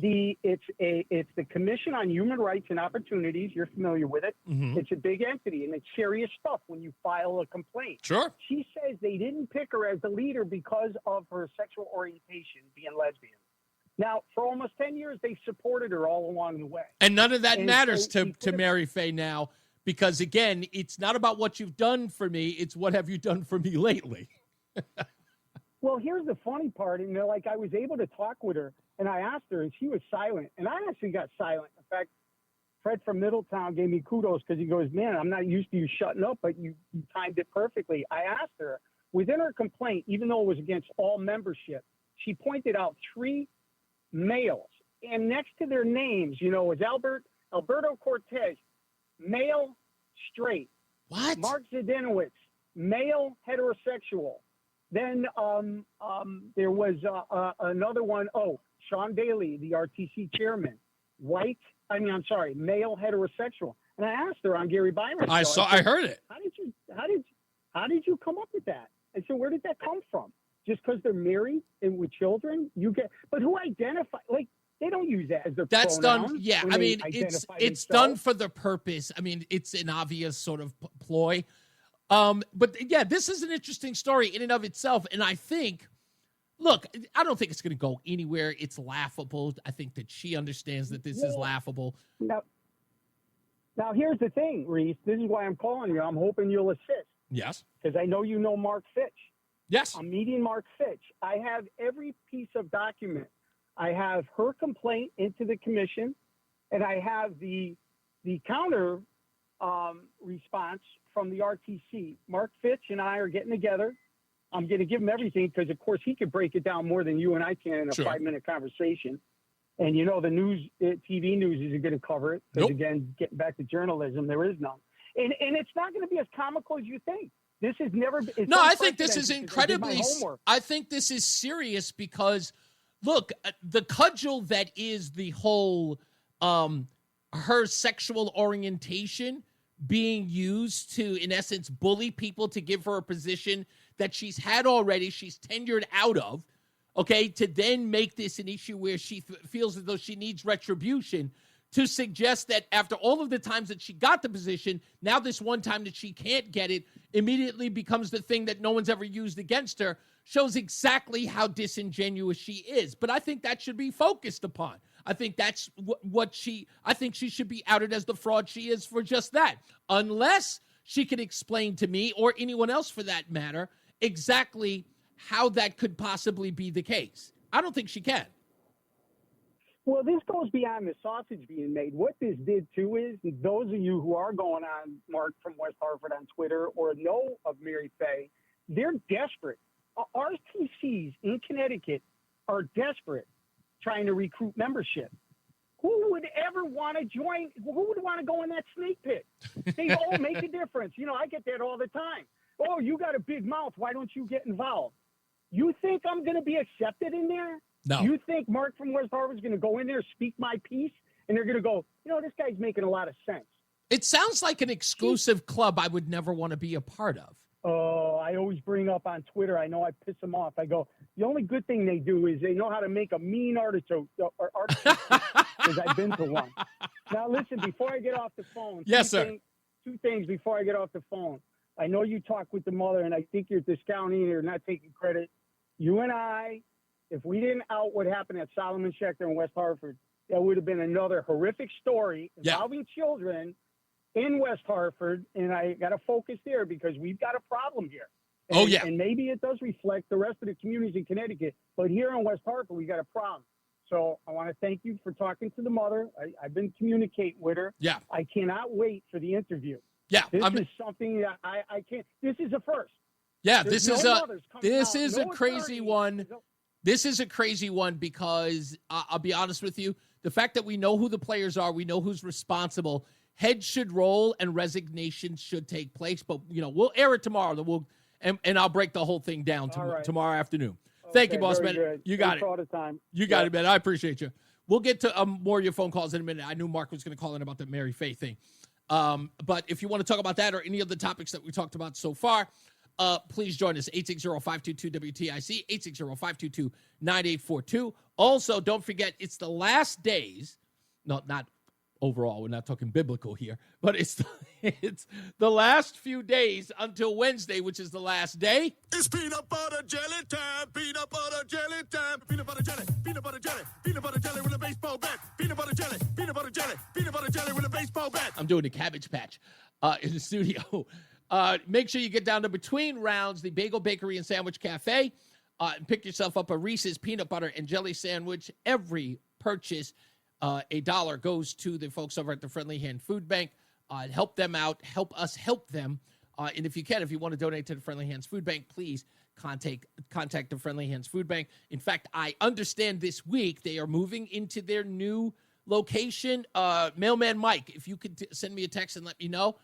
it's the Commission on Human Rights and Opportunities. You're familiar with it. Mm-hmm. It's a big entity, and it's serious stuff when you file a complaint. Sure. She says they didn't pick her as the leader because of her sexual orientation, being lesbian. Now, for almost 10 years, they've supported her all along the way. And none of that And matters so to Mary Faye now, because, again, it's not about what you've done for me. It's what have you done for me lately. Well, here's the funny part. And like I was able to talk with her, and I asked her, and she was silent. And I actually got silent. In fact, Fred from Middletown gave me kudos because he goes, man, I'm not used to you shutting up, but you timed it perfectly. I asked her, within her complaint, even though it was against all membership, she pointed out 3 males. And next to their names, was Alberto Cortez, male, straight. What? Mark Zdenowitz, male, heterosexual. Then there was another one. Oh, Sean Daly, the RTC chairman, male, heterosexual. And I asked her on Gary Byron. I heard it. How did you come up with that? I said, where did that come from? Just because they're married and with children, but who identify they don't use that as their That's pronouns done. Yeah, when I they mean, identify it's themselves. done for the purpose. I mean, it's an obvious sort of ploy. But yeah, this is an interesting story in and of itself. And I think, look, I don't think it's going to go anywhere. It's laughable. I think that she understands that this is laughable. Now, here's the thing, Reese. This is why I'm calling you. I'm hoping you'll assist. Yes. Because I know you know Mark Fitch. Yes. I'm meeting Mark Fitch. I have every piece of document. I have her complaint into the commission, and I have the counter response from the RTC. Mark Fitch and I are getting together. I'm going to give him everything because, of course, he could break it down more than you and I can in a 5-minute conversation. And, the news, TV news isn't going to cover it. Because, again, getting back to journalism, there is none. And it's not going to be as comical as you think. This has never been. No, I think this is incredibly. I think this is serious because, look, the cudgel that is the whole her sexual orientation being used to, in essence, bully people to give her a position that she's had already, she's tenured out of, okay, to then make this an issue where she feels as though she needs retribution, to suggest that after all of the times that she got the position, now this one time that she can't get it immediately becomes the thing that no one's ever used against her, shows exactly how disingenuous she is. But I think that should be focused upon. I think that's I think she should be outed as the fraud she is for just that. Unless she can explain to me, or anyone else for that matter, exactly how that could possibly be the case. I don't think she can. Well, this goes beyond the sausage being made. What this did, too, is those of you who are going on Mark from West Hartford on Twitter or know of Mary Faye, they're desperate. RTCs in Connecticut are desperate trying to recruit membership. Who would ever want to join? Who would want to go in that snake pit? They all make a difference. I get that all the time. Oh, you got a big mouth. Why don't you get involved? You think I'm going to be accepted in there? No. You think Mark from West Hartford is going to go in there, speak my piece, and they're going to go, this guy's making a lot of sense. It sounds like an exclusive club I would never want to be a part of. Oh, I always bring up on Twitter. I know I piss them off. I go, the only good thing they do is they know how to make a mean artichoke, because I've been to one. Now, listen, before I get off the phone. Yes, sir. Two things before I get off the phone. I know you talked with the mother, and I think you're discounting or not taking credit. You and I, if we didn't out what happened at Solomon Schechter in West Hartford, that would have been another horrific story involving children in West Hartford. And I got to focus there because we've got a problem here. And, and maybe it does reflect the rest of the communities in Connecticut, but here in West Hartford, we got a problem. So I want to thank you for talking to the mother. I've been communicating with her. Yeah. I cannot wait for the interview. Yeah. This is something that I can't. This is a first. Yeah, There's this no is mothers coming this out, is no a crazy attorneys. one. This is a crazy one because I'll be honest with you. The fact that we know who the players are, we know who's responsible. Heads should roll and resignations should take place. But we'll air it tomorrow. And I'll break the whole thing down tomorrow afternoon. Thank you, boss man. Good. You got Thanks it. all the time. You got it, man. I appreciate you. We'll get to more of your phone calls in a minute. I knew Mark was going to call in about the Mary Faye thing. But if you want to talk about that or any of the topics that we talked about so far, please join us, 860-522-WTIC, 860-522-9842. Also, don't forget, it's the last days, not overall, we're not talking biblical here, but it's the last few days until Wednesday, which is the last day. It's peanut butter jelly time, peanut butter jelly time, peanut butter jelly, peanut butter jelly, peanut butter jelly with a baseball bat, peanut butter jelly, peanut butter jelly, peanut butter jelly with a baseball bat. I'm doing the Cabbage Patch in the studio. Make sure you get down to Between Rounds, the Bagel Bakery and Sandwich Cafe, and pick yourself up a Reese's peanut butter and jelly sandwich. Every purchase, $1 goes to the folks over at the Friendly Hand Food Bank. Help them out. Help us help them. And if you want to donate to the Friendly Hands Food Bank, please contact the Friendly Hands Food Bank. In fact, I understand this week they are moving into their new location. Mailman Mike, if you could send me a text and let me know,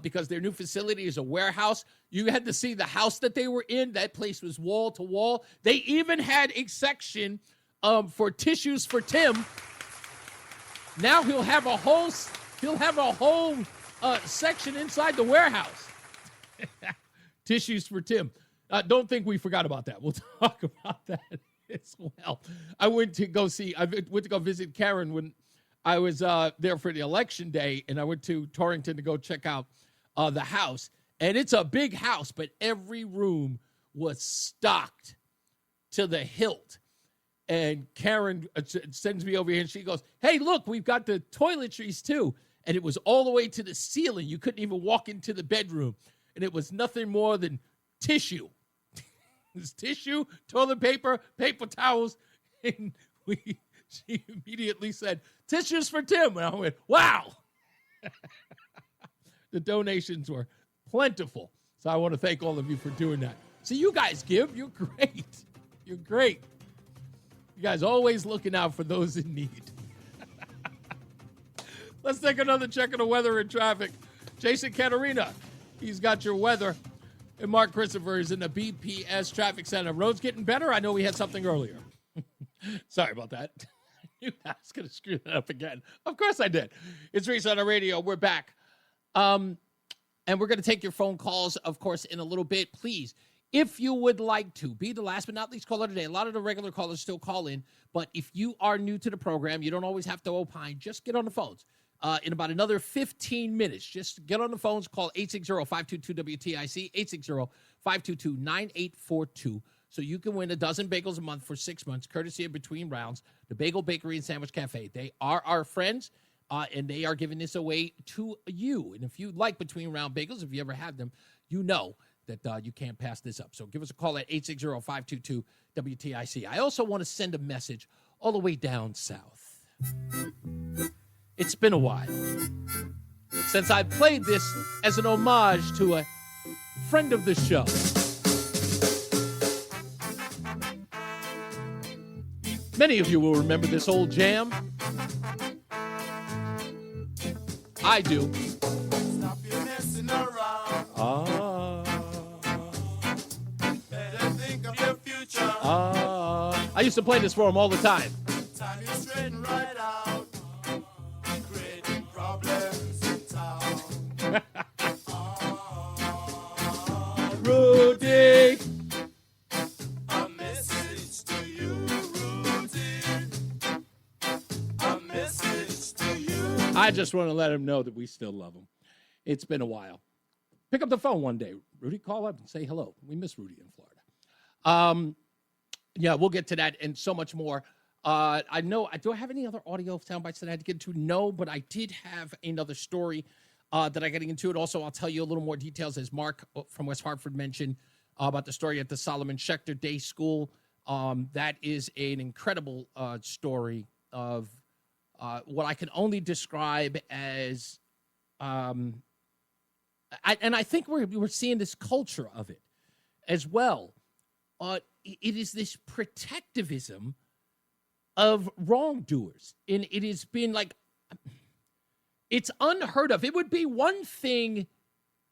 because their new facility is a warehouse. You had to see the house that they were in. That place was wall to wall. They even had a section for tissues for Tim. Now he'll have a whole section inside the warehouse. Tissues for Tim. Don't think we forgot about that. We'll talk about that as well. I went to go visit Karen when I was there for the election day, and I went to Torrington to go check out the house. And it's a big house, but every room was stocked to the hilt. And Karen sends me over here, and she goes, "Hey, look, we've got the toiletries, too." And it was all the way to the ceiling. You couldn't even walk into the bedroom. And it was nothing more than tissue. It was tissue, toilet paper, paper towels. And she immediately said, "Tissues for Tim." And I went, wow. The donations were plentiful. So I want to thank all of you for doing that. So you guys give. You're great. You're great. You guys always looking out for those in need. Let's take another check of the weather and traffic. Jason Caterina, he's got your weather. And Mark Christopher is in the BPS Traffic Center. Roads getting better? I know we had something earlier. Sorry about that. You guys going to screw that up again. Of course I did. It's Reese on the radio. We're back. And we're going to take your phone calls, of course, in a little bit. Please, if you would like to be the last but not least caller today, a lot of the regular callers still call in, but if you are new to the program, you don't always have to opine. Just get on the phones. In about another 15 minutes, just get on the phones, call 860-522-WTIC, 860-522-9842, so you can win a dozen bagels a month for 6 months, courtesy of Between Rounds, the Bagel Bakery and Sandwich Cafe. They are our friends, and they are giving this away to you. And if you like Between Round bagels, if you ever had them, you know that you can't pass this up. So give us a call at 860-522-WTIC. I also want to send a message all the way down south. It's been a while since I played this as an homage to a friend of the show. Many of you will remember this old jam. I do. Stop your messing around. Better think of your future. I used to play this for him all the time. Time you straighten right out. Creating problems in town. Rudy. A message to you, Rudy. A message to you. I just want to let him know that we still love him. It's been a while. Pick up the phone one day. Rudy, call up and say hello. We miss Rudy in Florida. Yeah, we'll get to that and so much more. I know, do I have any other audio sound bites that I had to get to? No, but I did have another story that I got into it. Also, I'll tell you a little more details, as Mark from West Hartford mentioned, about the story at the Solomon Schechter Day School. That is an incredible story of what I can only describe as, and I think we're seeing this culture of it. as well. It is this protectivism of wrongdoers. And it has been like, it's unheard of. It would be one thing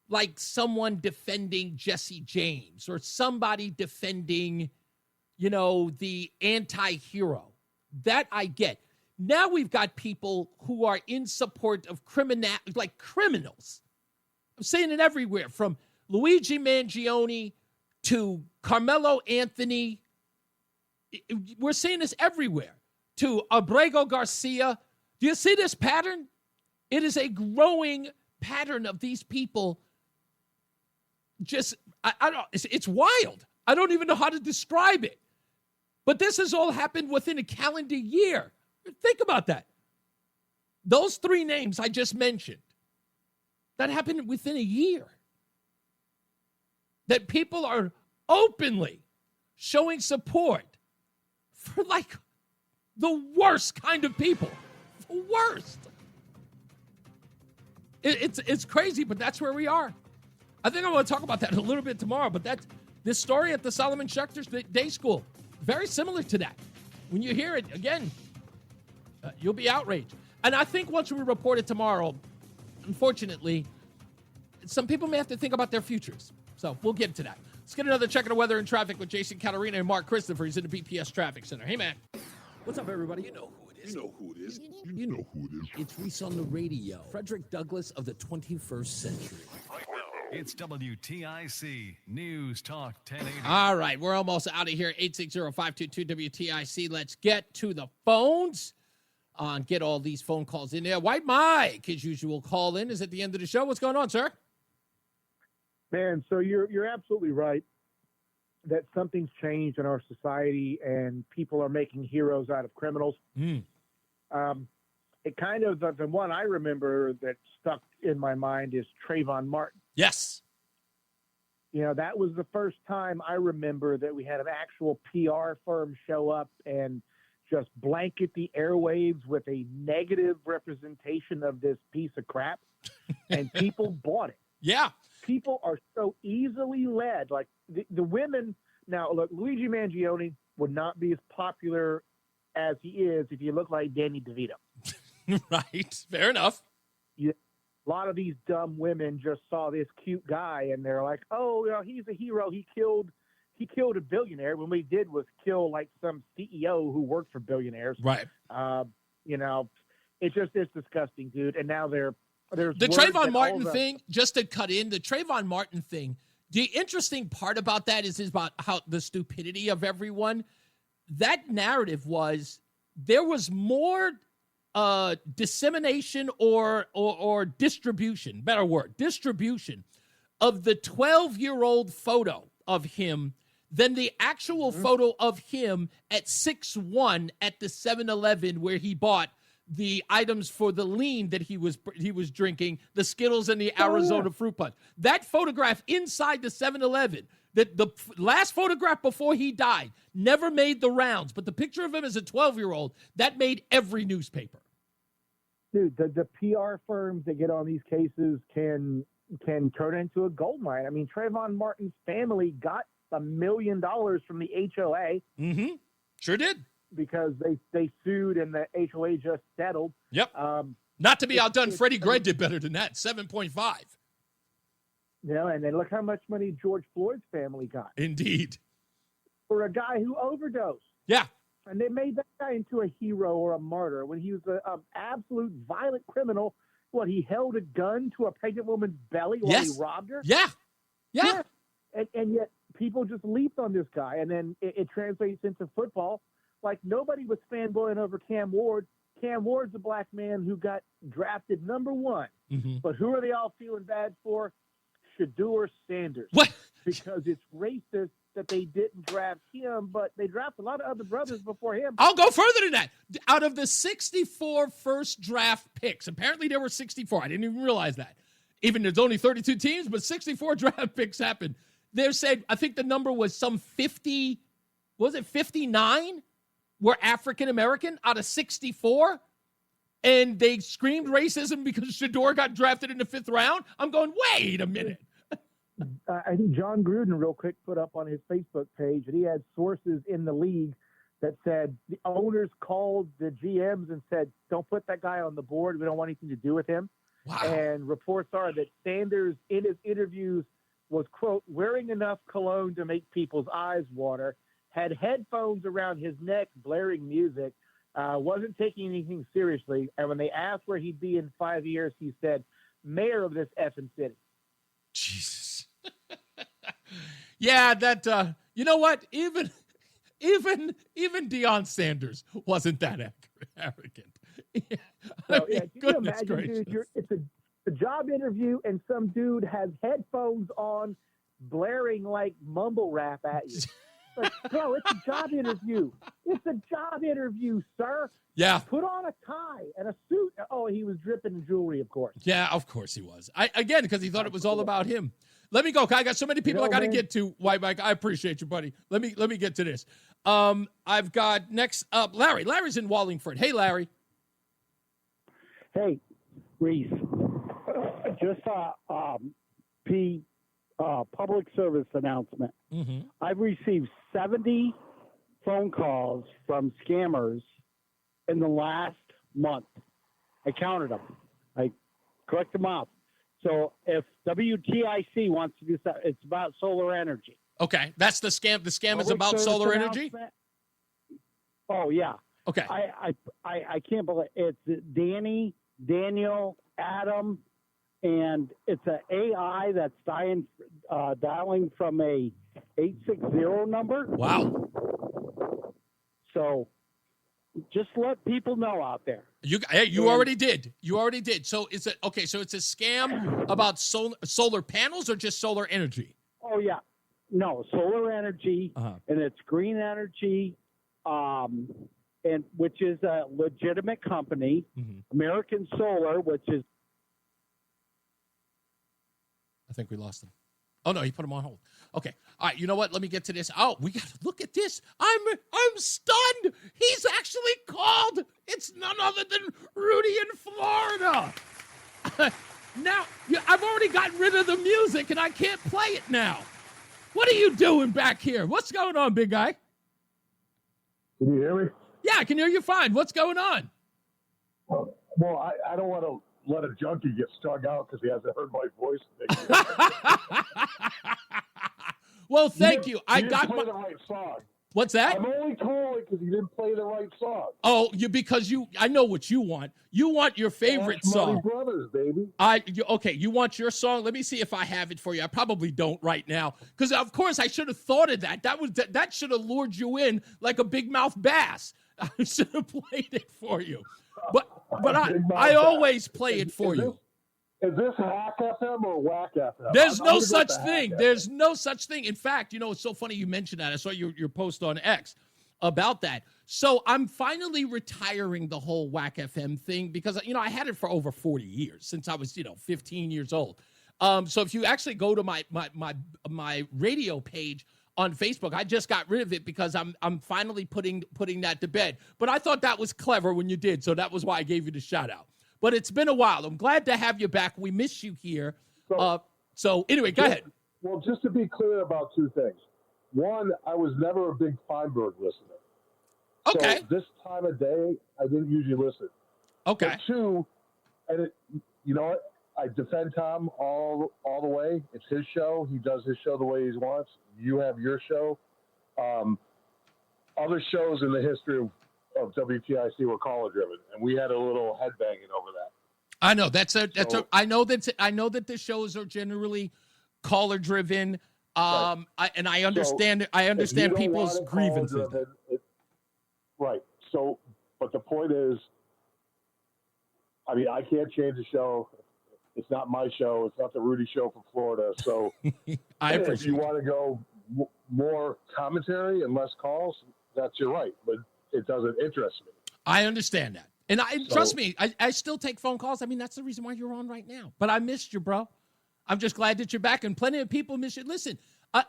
like someone defending Jesse James or somebody defending, the anti-hero. That I get. Now we've got people who are in support of criminals. I'm saying it everywhere, from Luigi Mangione to Carmelo Anthony. We're seeing this everywhere. To Abrego Garcia. Do you see this pattern? It is a growing pattern of these people. Just, I don't, it's wild. I don't even know how to describe it. But this has all happened within a calendar year. Think about that. Those three names I just mentioned, that happened within a year. That people are openly showing support for like the worst kind of people. The worst. It's crazy, but that's where we are. I think I want to talk about that a little bit tomorrow, but this story at the Solomon Schechter's Day School, very similar to that. When you hear it, again, you'll be outraged. And I think once we report it tomorrow, unfortunately, some people may have to think about their futures. So we'll get to that. Let's get another check of the weather and traffic with Jason Catarina and Mark Christopher. He's in the BPS Traffic Center. Hey, man. What's up, everybody? You know who it is. You know who it is. You know who it is. It's Reese on the radio. Frederick Douglass of the 21st century. It's WTIC News Talk 1080. All right, we're almost out of here. 860-522-WTIC. Let's get to the phones. Get all these phone calls in there. White Mike, as usual, call in. Is at the end of the show. What's going on, sir? Man, so you're absolutely right that something's changed in our society and people are making heroes out of criminals. It kind of, the one I remember that stuck in my mind is Trayvon Martin. Yes. That was the first time I remember that we had an actual PR firm show up and just blanket the airwaves with a negative representation of this piece of crap, and people bought it. Yeah. People are so easily led. Like the women, now look, Luigi Mangione would not be as popular as he is if you look like Danny DeVito. Right. Fair enough. A lot of these dumb women just saw this cute guy and they're like, oh, he's a hero. He killed a billionaire. When we did was kill like some CEO who worked for billionaires. Right. It's disgusting, dude. And now there's the Trayvon Martin thing, just to cut in, the Trayvon Martin thing, the interesting part about that is about how the stupidity of everyone. That narrative was, there was more dissemination or distribution, better word, distribution of the 12-year-old photo of him than the actual photo of him at 6'1" at the 7-Eleven where he bought the items for the lean that he was drinking, the Skittles and the Arizona fruit punch. That photograph inside the 7-Eleven, the last photograph before he died, never made the rounds. But the picture of him as a 12-year-old, that made every newspaper. Dude, the PR firms that get on these cases can turn into a gold mine. I mean, Trayvon Martin's family got $1 million from the HOA. Mm-hmm. Sure did. Because they sued and the HOA just settled. Yep. Not to be outdone, Freddie Gray did better than that, 7.5. And then look how much money George Floyd's family got. Indeed. For a guy who overdosed. Yeah. And they made that guy into a hero or a martyr when he was an absolute violent criminal. What, he held a gun to a pregnant woman's belly while he robbed her? Yeah. And yet people just leaped on this guy. And then it translates into football. Like, nobody was fanboying over Cam Ward. Cam Ward's a black man who got drafted number 1. Mm-hmm. But who are they all feeling bad for? Shedeur Sanders. What? Because it's racist that they didn't draft him, but they drafted a lot of other brothers before him. I'll go further than that. Out of the 64 first draft picks, apparently there were 64. I didn't even realize that. Even there's only 32 teams, but 64 draft picks happened. They said, I think the number was some 50, was it 59? Were African-American out of 64, and they screamed racism because Shedeur got drafted in the 5th round. I'm going, wait a minute. I think John Gruden real quick put up on his Facebook page that he had sources in the league that said the owners called the GMs and said, don't put that guy on the board. We don't want anything to do with him. Wow. And reports are that Sanders in his interviews was, quote, wearing enough cologne to make people's eyes water, had headphones around his neck blaring music, wasn't taking anything seriously. And when they asked where he'd be in 5 years, he said, mayor of this effing city. Jesus. Yeah, that, you know what? Even Deion Sanders wasn't that arrogant. Yeah. So, yeah, can you imagine, dude, it's a job interview and some dude has headphones on blaring like mumble rap at you. Like, bro, it's a job interview. It's a job interview, sir. Yeah. Put on a tie and a suit. Oh, he was dripping in jewelry, of course. Yeah, of course he was. Again, because he thought it was all about him. Let me go. I got so many people I got to get to. White Mike, I appreciate you, buddy. Let me get to this. I've got next up Larry. Larry's in Wallingford. Hey, Larry. Hey, Reese. Just a public service announcement. Mm-hmm. I've received 70 phone calls from scammers in the last month. I counted them. I collected them up. So if WTIC wants to do something, it's about solar energy. Okay, that's the scam. The scam is about solar energy? Oh, yeah. Okay. I can't believe it's Danny, Daniel, Adam, and it's an AI that's dialing from a 860 number. Wow. So just let people know out there. You already did. You already did. So it's a scam about solar panels or just solar energy? Oh, yeah. No, solar energy, and it's green energy, and which is a legitimate company, American Solar, which is. I think we lost him. Oh no, he put him on hold. Okay, all right. You know what? Let me get to this. Oh, we got to look at this. I'm stunned. He's actually called. It's none other than Rudy in Florida. Now I've already gotten rid of the music and I can't play it now. What are you doing back here? What's going on, big guy? Can you hear me? Yeah, I can hear you fine. What's going on? Well, I don't want to let a junkie get strung out because he hasn't heard my voice. Well, thank you. I got play the right song. What's that? I'm only calling because you didn't play the right song. Oh, I know what you want. You want your favorite song. Money Brothers, baby. Okay, you want your song? Let me see if I have it for you. I probably don't right now because, of course, I should have thought of that. That should have lured you in like a big mouth bass. I should have played it for you. But I always play it for you. Is this Hack FM or Whack FM? There's no such thing. There's no such thing. In fact, it's so funny you mentioned that. I saw your post on X about that. So I'm finally retiring the whole Whack FM thing because, I had it for over 40 years since I was, 15 years old. So if you actually go to my radio page on Facebook, I just got rid of it because I'm finally putting that to bed. But I thought that was clever when you did. So that was why I gave you the shout out. But it's been a while. I'm glad to have you back. We miss you here. So anyway, go ahead. Well, just to be clear about two things. One, I was never a big Feinberg listener. Okay. So this time of day, I didn't usually listen. Okay. But two, and you know what? I defend Tom all the way. It's his show. He does his show the way he wants. You have your show. Other shows in the history of WTIC were caller driven, and we had a little headbanging over that. I know I know that the shows are generally caller driven. Right. I understand people's grievances. Right. So, but the point is, I can't change the show. It's not my show. It's not the Rudy show from Florida. So if you want to go more commentary and less calls, that's your right. But it doesn't interest me. I understand that. And trust me, I still take phone calls. That's the reason why you're on right now. But I missed you, bro. I'm just glad that you're back. And plenty of people miss you. Listen.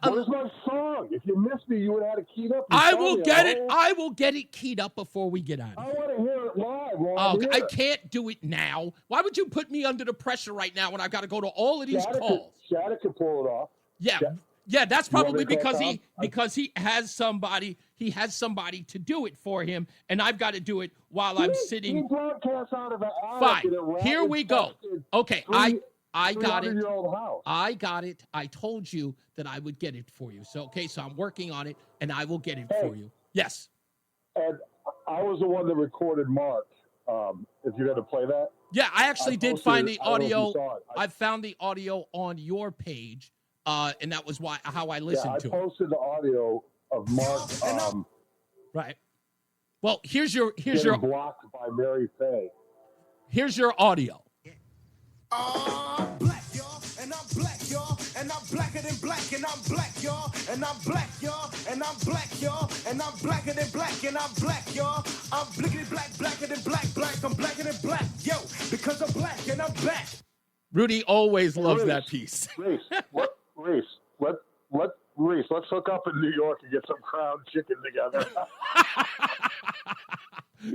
Where's my song? If you missed me, you would have had it keyed up. I will get it. I will get it keyed up before we get out of here. I want to hear it live. I can't do it now. Why would you put me under the pressure right now when I've got to go to all of these calls? Shattuck could pull it off. Yeah, that's probably because Tom? he has somebody to do it for him, and I've got to do it while I'm sitting. He broadcasts out of an attic Fine. in a Here we go. Okay, I got it. House. I got it. I told you that I would get it for you. So I'm working on it, and I will get it for you. Yes. And I was the one that recorded Mark. If you're going to play that. Yeah, I actually did find the audio. I found the audio on your page, and that was how I listened to it. I posted the audio of Mark. Right. Well, here's your blocked by Mary Faye. Here's your audio. Black, y'all, and I'm black, y'all, and I'm blacker than black, and I'm black, y'all, and I'm black, y'all, and I'm black, y'all, and I'm blacker than black, and I'm black, y'all. I'm blickety black, blacker than black, I'm blacker than black, yo, because I'm black and I'm back. Rudy always loves that piece. Reese, let's hook up in New York and get some Crown Chicken together.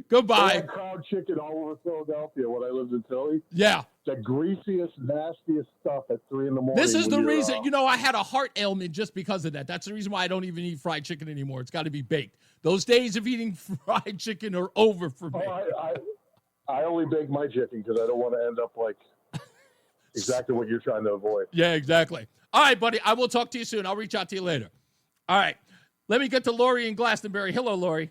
Goodbye. Crown Chicken all over Philadelphia when I lived in Philly. Yeah. The greasiest, nastiest stuff at 3 a.m. This is the reason, I had a heart ailment just because of that. That's the reason why I don't even eat fried chicken anymore. It's got to be baked. Those days of eating fried chicken are over for me. I only bake my chicken because I don't want to end up like exactly what you're trying to avoid. Yeah, exactly. All right, buddy. I will talk to you soon. I'll reach out to you later. All right. Let me get to Lori in Glastonbury. Hello, Lori.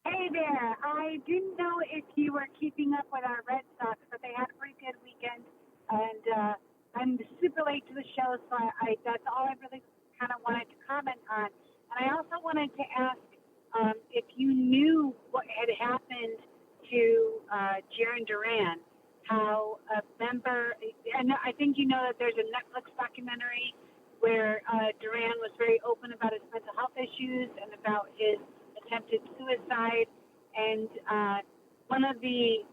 Hey there. I didn't know if you were keeping up with our Red Sox, but they had a pretty good weekend, and I'm super late to the show, so that's all I really kind of wanted to comment on. And I also wanted to ask if you knew what had happened to Jaron Duran, how a member, and I think you know that there's a Netflix documentary where Duran was very open about his mental health issues and about his attempted suicide, and one of the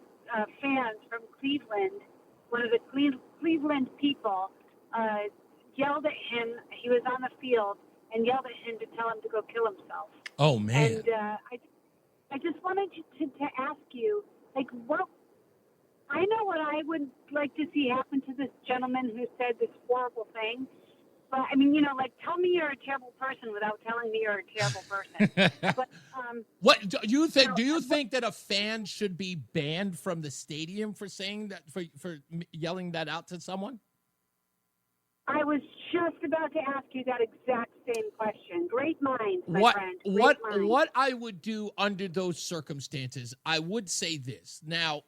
fans from Cleveland, one of the Cleveland people, yelled at him. He was on the field and yelled at him to tell him to go kill himself. Oh, man. And I just wanted to ask you, like, what? I know what I would like to see happen to this gentleman who said this horrible thing. But, I mean, tell me you're a terrible person without telling me you're a terrible person. But, what do you think? Do you think that a fan should be banned from the stadium for saying that, for yelling that out to someone? I was just about to ask you that exact same question. Great minds, my friend. What I would do under those circumstances, I would say this. Now,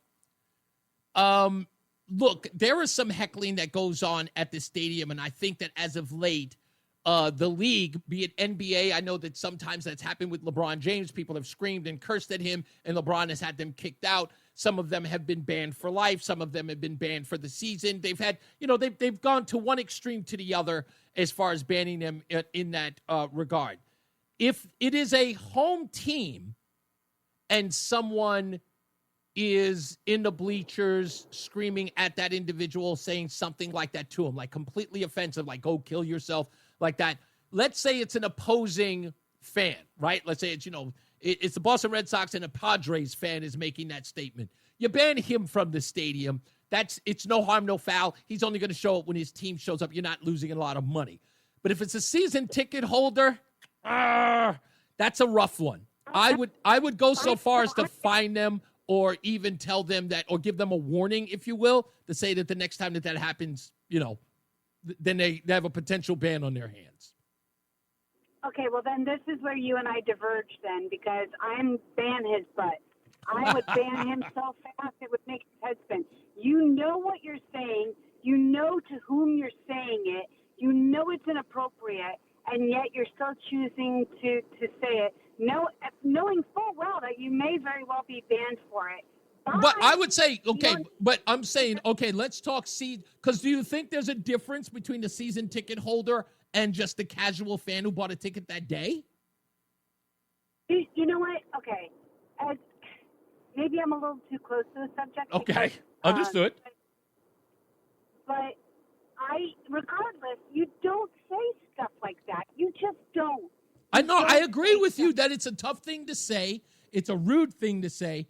look, there is some heckling that goes on at the stadium, and I think that as of late, the league, be it NBA, I know that sometimes that's happened with LeBron James. People have screamed and cursed at him, and LeBron has had them kicked out. Some of them have been banned for life. Some of them have been banned for the season. They've had, they've gone to one extreme to the other as far as banning them in that regard. If it is a home team and someone is in the bleachers screaming at that individual, saying something like that to him, like completely offensive, like go kill yourself, like that. Let's say it's an opposing fan, right? Let's say it's, it's the Boston Red Sox and a Padres fan is making that statement. You ban him from the stadium. It's no harm, no foul. He's only going to show up when his team shows up. You're not losing a lot of money. But if it's a season ticket holder, that's a rough one. I would go so far as to fine them, or even tell them that, or give them a warning, if you will, to say that the next time that happens, then they have a potential ban on their hands. Okay, well then this is where you and I diverge then, because I'm ban his butt. I would ban him so fast it would make his head spin. You know what you're saying. You know to whom you're saying it. You know it's inappropriate, and yet you're still choosing to say it. Knowing full well that you may very well be banned for it. But I would say, okay, but I'm saying, okay, let's talk because do you think there's a difference between the season ticket holder and just the casual fan who bought a ticket that day? You know what? Okay. Maybe I'm a little too close to the subject. Okay, understood. But regardless, you don't say stuff like that. You just don't. I know. I agree with you that it's a tough thing to say. It's a rude thing to say.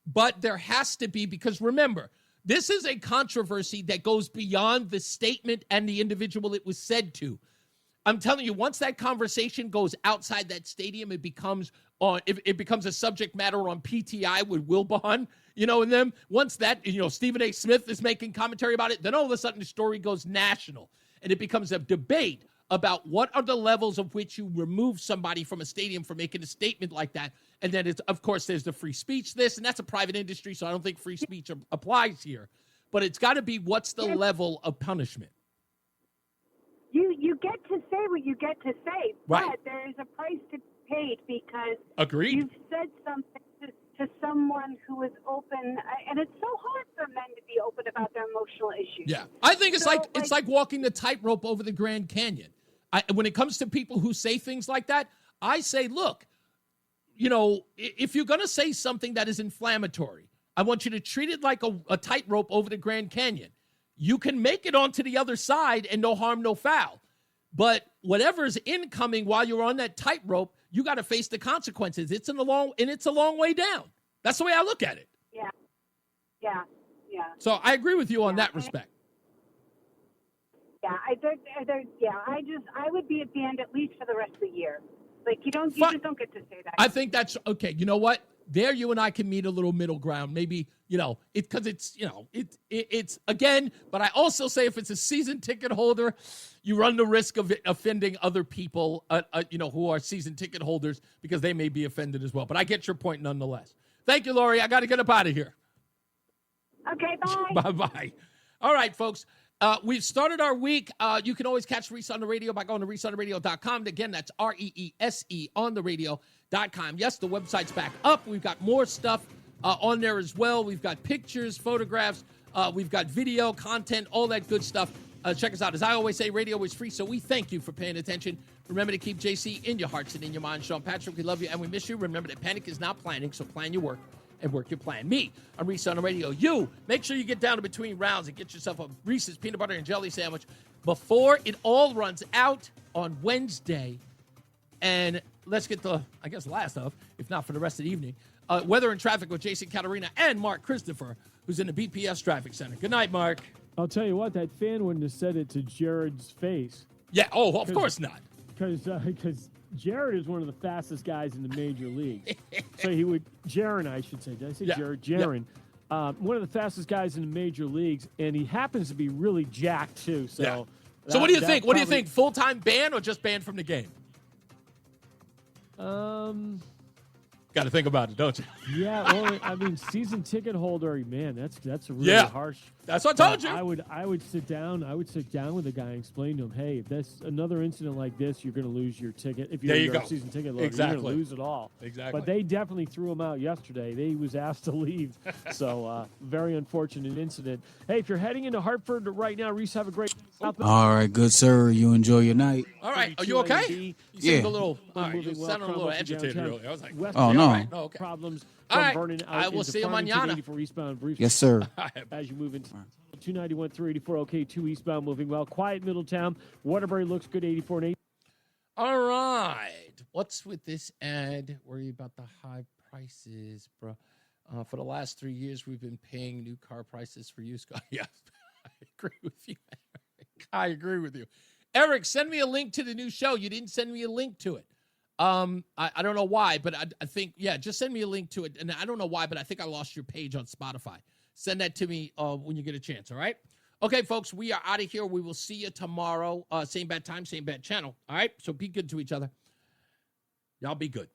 But there has to be, because remember, This is a controversy that goes beyond the statement and the individual it was said to. I'm telling you, once that conversation goes outside that stadium, it becomes a subject matter on PTI with Wilbon, and then once that, Stephen A. Smith is making commentary about it, then all of a sudden the story goes national, and it becomes a debate about what are the levels of which you remove somebody from a stadium for making a statement like that. And then, of course, there's the free speech and that's a private industry, so I don't think free speech applies here. But it's got to be, what's the level of punishment? You get to say what you get to say, right. But there is a price to be paid because Agreed. You've said something to someone who is open, and it's so hard for men to be open about their emotional issues. Yeah, I think it's like walking the tightrope over the Grand Canyon. When it comes to people who say things like that, I say, look, if you're going to say something that is inflammatory, I want you to treat it like a tightrope over the Grand Canyon. You can make it onto the other side and no harm, no foul. But whatever's incoming while you're on that tightrope, you got to face the consequences. It's a long way down. That's the way I look at it. Yeah. So I agree with you on that respect. Yeah, I would be banned at least for the rest of the year. Like you just don't get to say that. I think that's okay. You know what? There, you and I can meet a little middle ground. Maybe it's again. But I also say if it's a season ticket holder, you run the risk of offending other people, who are season ticket holders because they may be offended as well. But I get your point nonetheless. Thank you, Lori. I got to get up out of here. Okay, bye. Bye-bye. All right, folks. We've started our week. You can always catch Reese on the radio by going to reeseontheradio.com. Again, that's REESE on the radio.com. Yes, the website's back up. We've got more stuff on there as well. We've got pictures, photographs. We've got video, content, all that good stuff. Check us out. As I always say, radio is free, so we thank you for paying attention. Remember to keep JC in your hearts and in your mind. Sean Patrick, we love you and we miss you. Remember that panic is not planning, so plan your work and work your plan. Me, I'm Reese on the radio. You, make sure you get down to between rounds and get yourself a Reese's peanut butter and jelly sandwich before it all runs out on Wednesday. And let's get the, last of, if not for the rest of the evening, weather and traffic with Jason Caterina and Mark Christopher, who's in the BPS Traffic Center. Good night, Mark. I'll tell you what, that fan wouldn't have said it to Jared's face. Yeah, of course not. Because Jared is one of the fastest guys in the major leagues. So he would, Jaron, I should say. Did I say Jared? Jaron. Yeah. One of the fastest guys in the major leagues, and he happens to be really jacked, too. So, yeah. So what do you think? What do you think? Full-time ban or just banned from the game? Got to think about it, don't you? Yeah, well, season ticket holder, man, that's a really harsh. That's what I told you. I would sit down. I would sit down with the guy and explain to him, hey, if that's another incident like this, you're going to lose your ticket. If you're a season ticket holder, you're going to lose it all. Exactly. But they definitely threw him out yesterday. He was asked to leave. So very unfortunate incident. Hey, if you're heading into Hartford right now, Reese, have a great. All right, good sir. You enjoy your night. All right, are you okay? You seemed a little. You sounded a little agitated earlier. I was like, oh no. Right? Oh, okay. Problems. All right. Vernon out I will see you mañana. For eastbound briefs. Yes, sir. As you move into 291, 384, okay, 2 eastbound moving well. Quiet Middletown. Waterbury looks good, 84 and 8. All right. What's with this ad? Worry about the high prices, bro. For the last 3 years, we've been paying new car prices for used cars. Yes, I agree with you, Eric. I agree with you. Eric, send me a link to the new show. You didn't send me a link to it. I don't know why, but I think, just send me a link to it. And I don't know why, but I think I lost your page on Spotify. Send that to me when you get a chance, all right? Okay, folks, we are out of here. We will see you tomorrow. Same bad time, same bad channel, all right? So be good to each other. Y'all be good.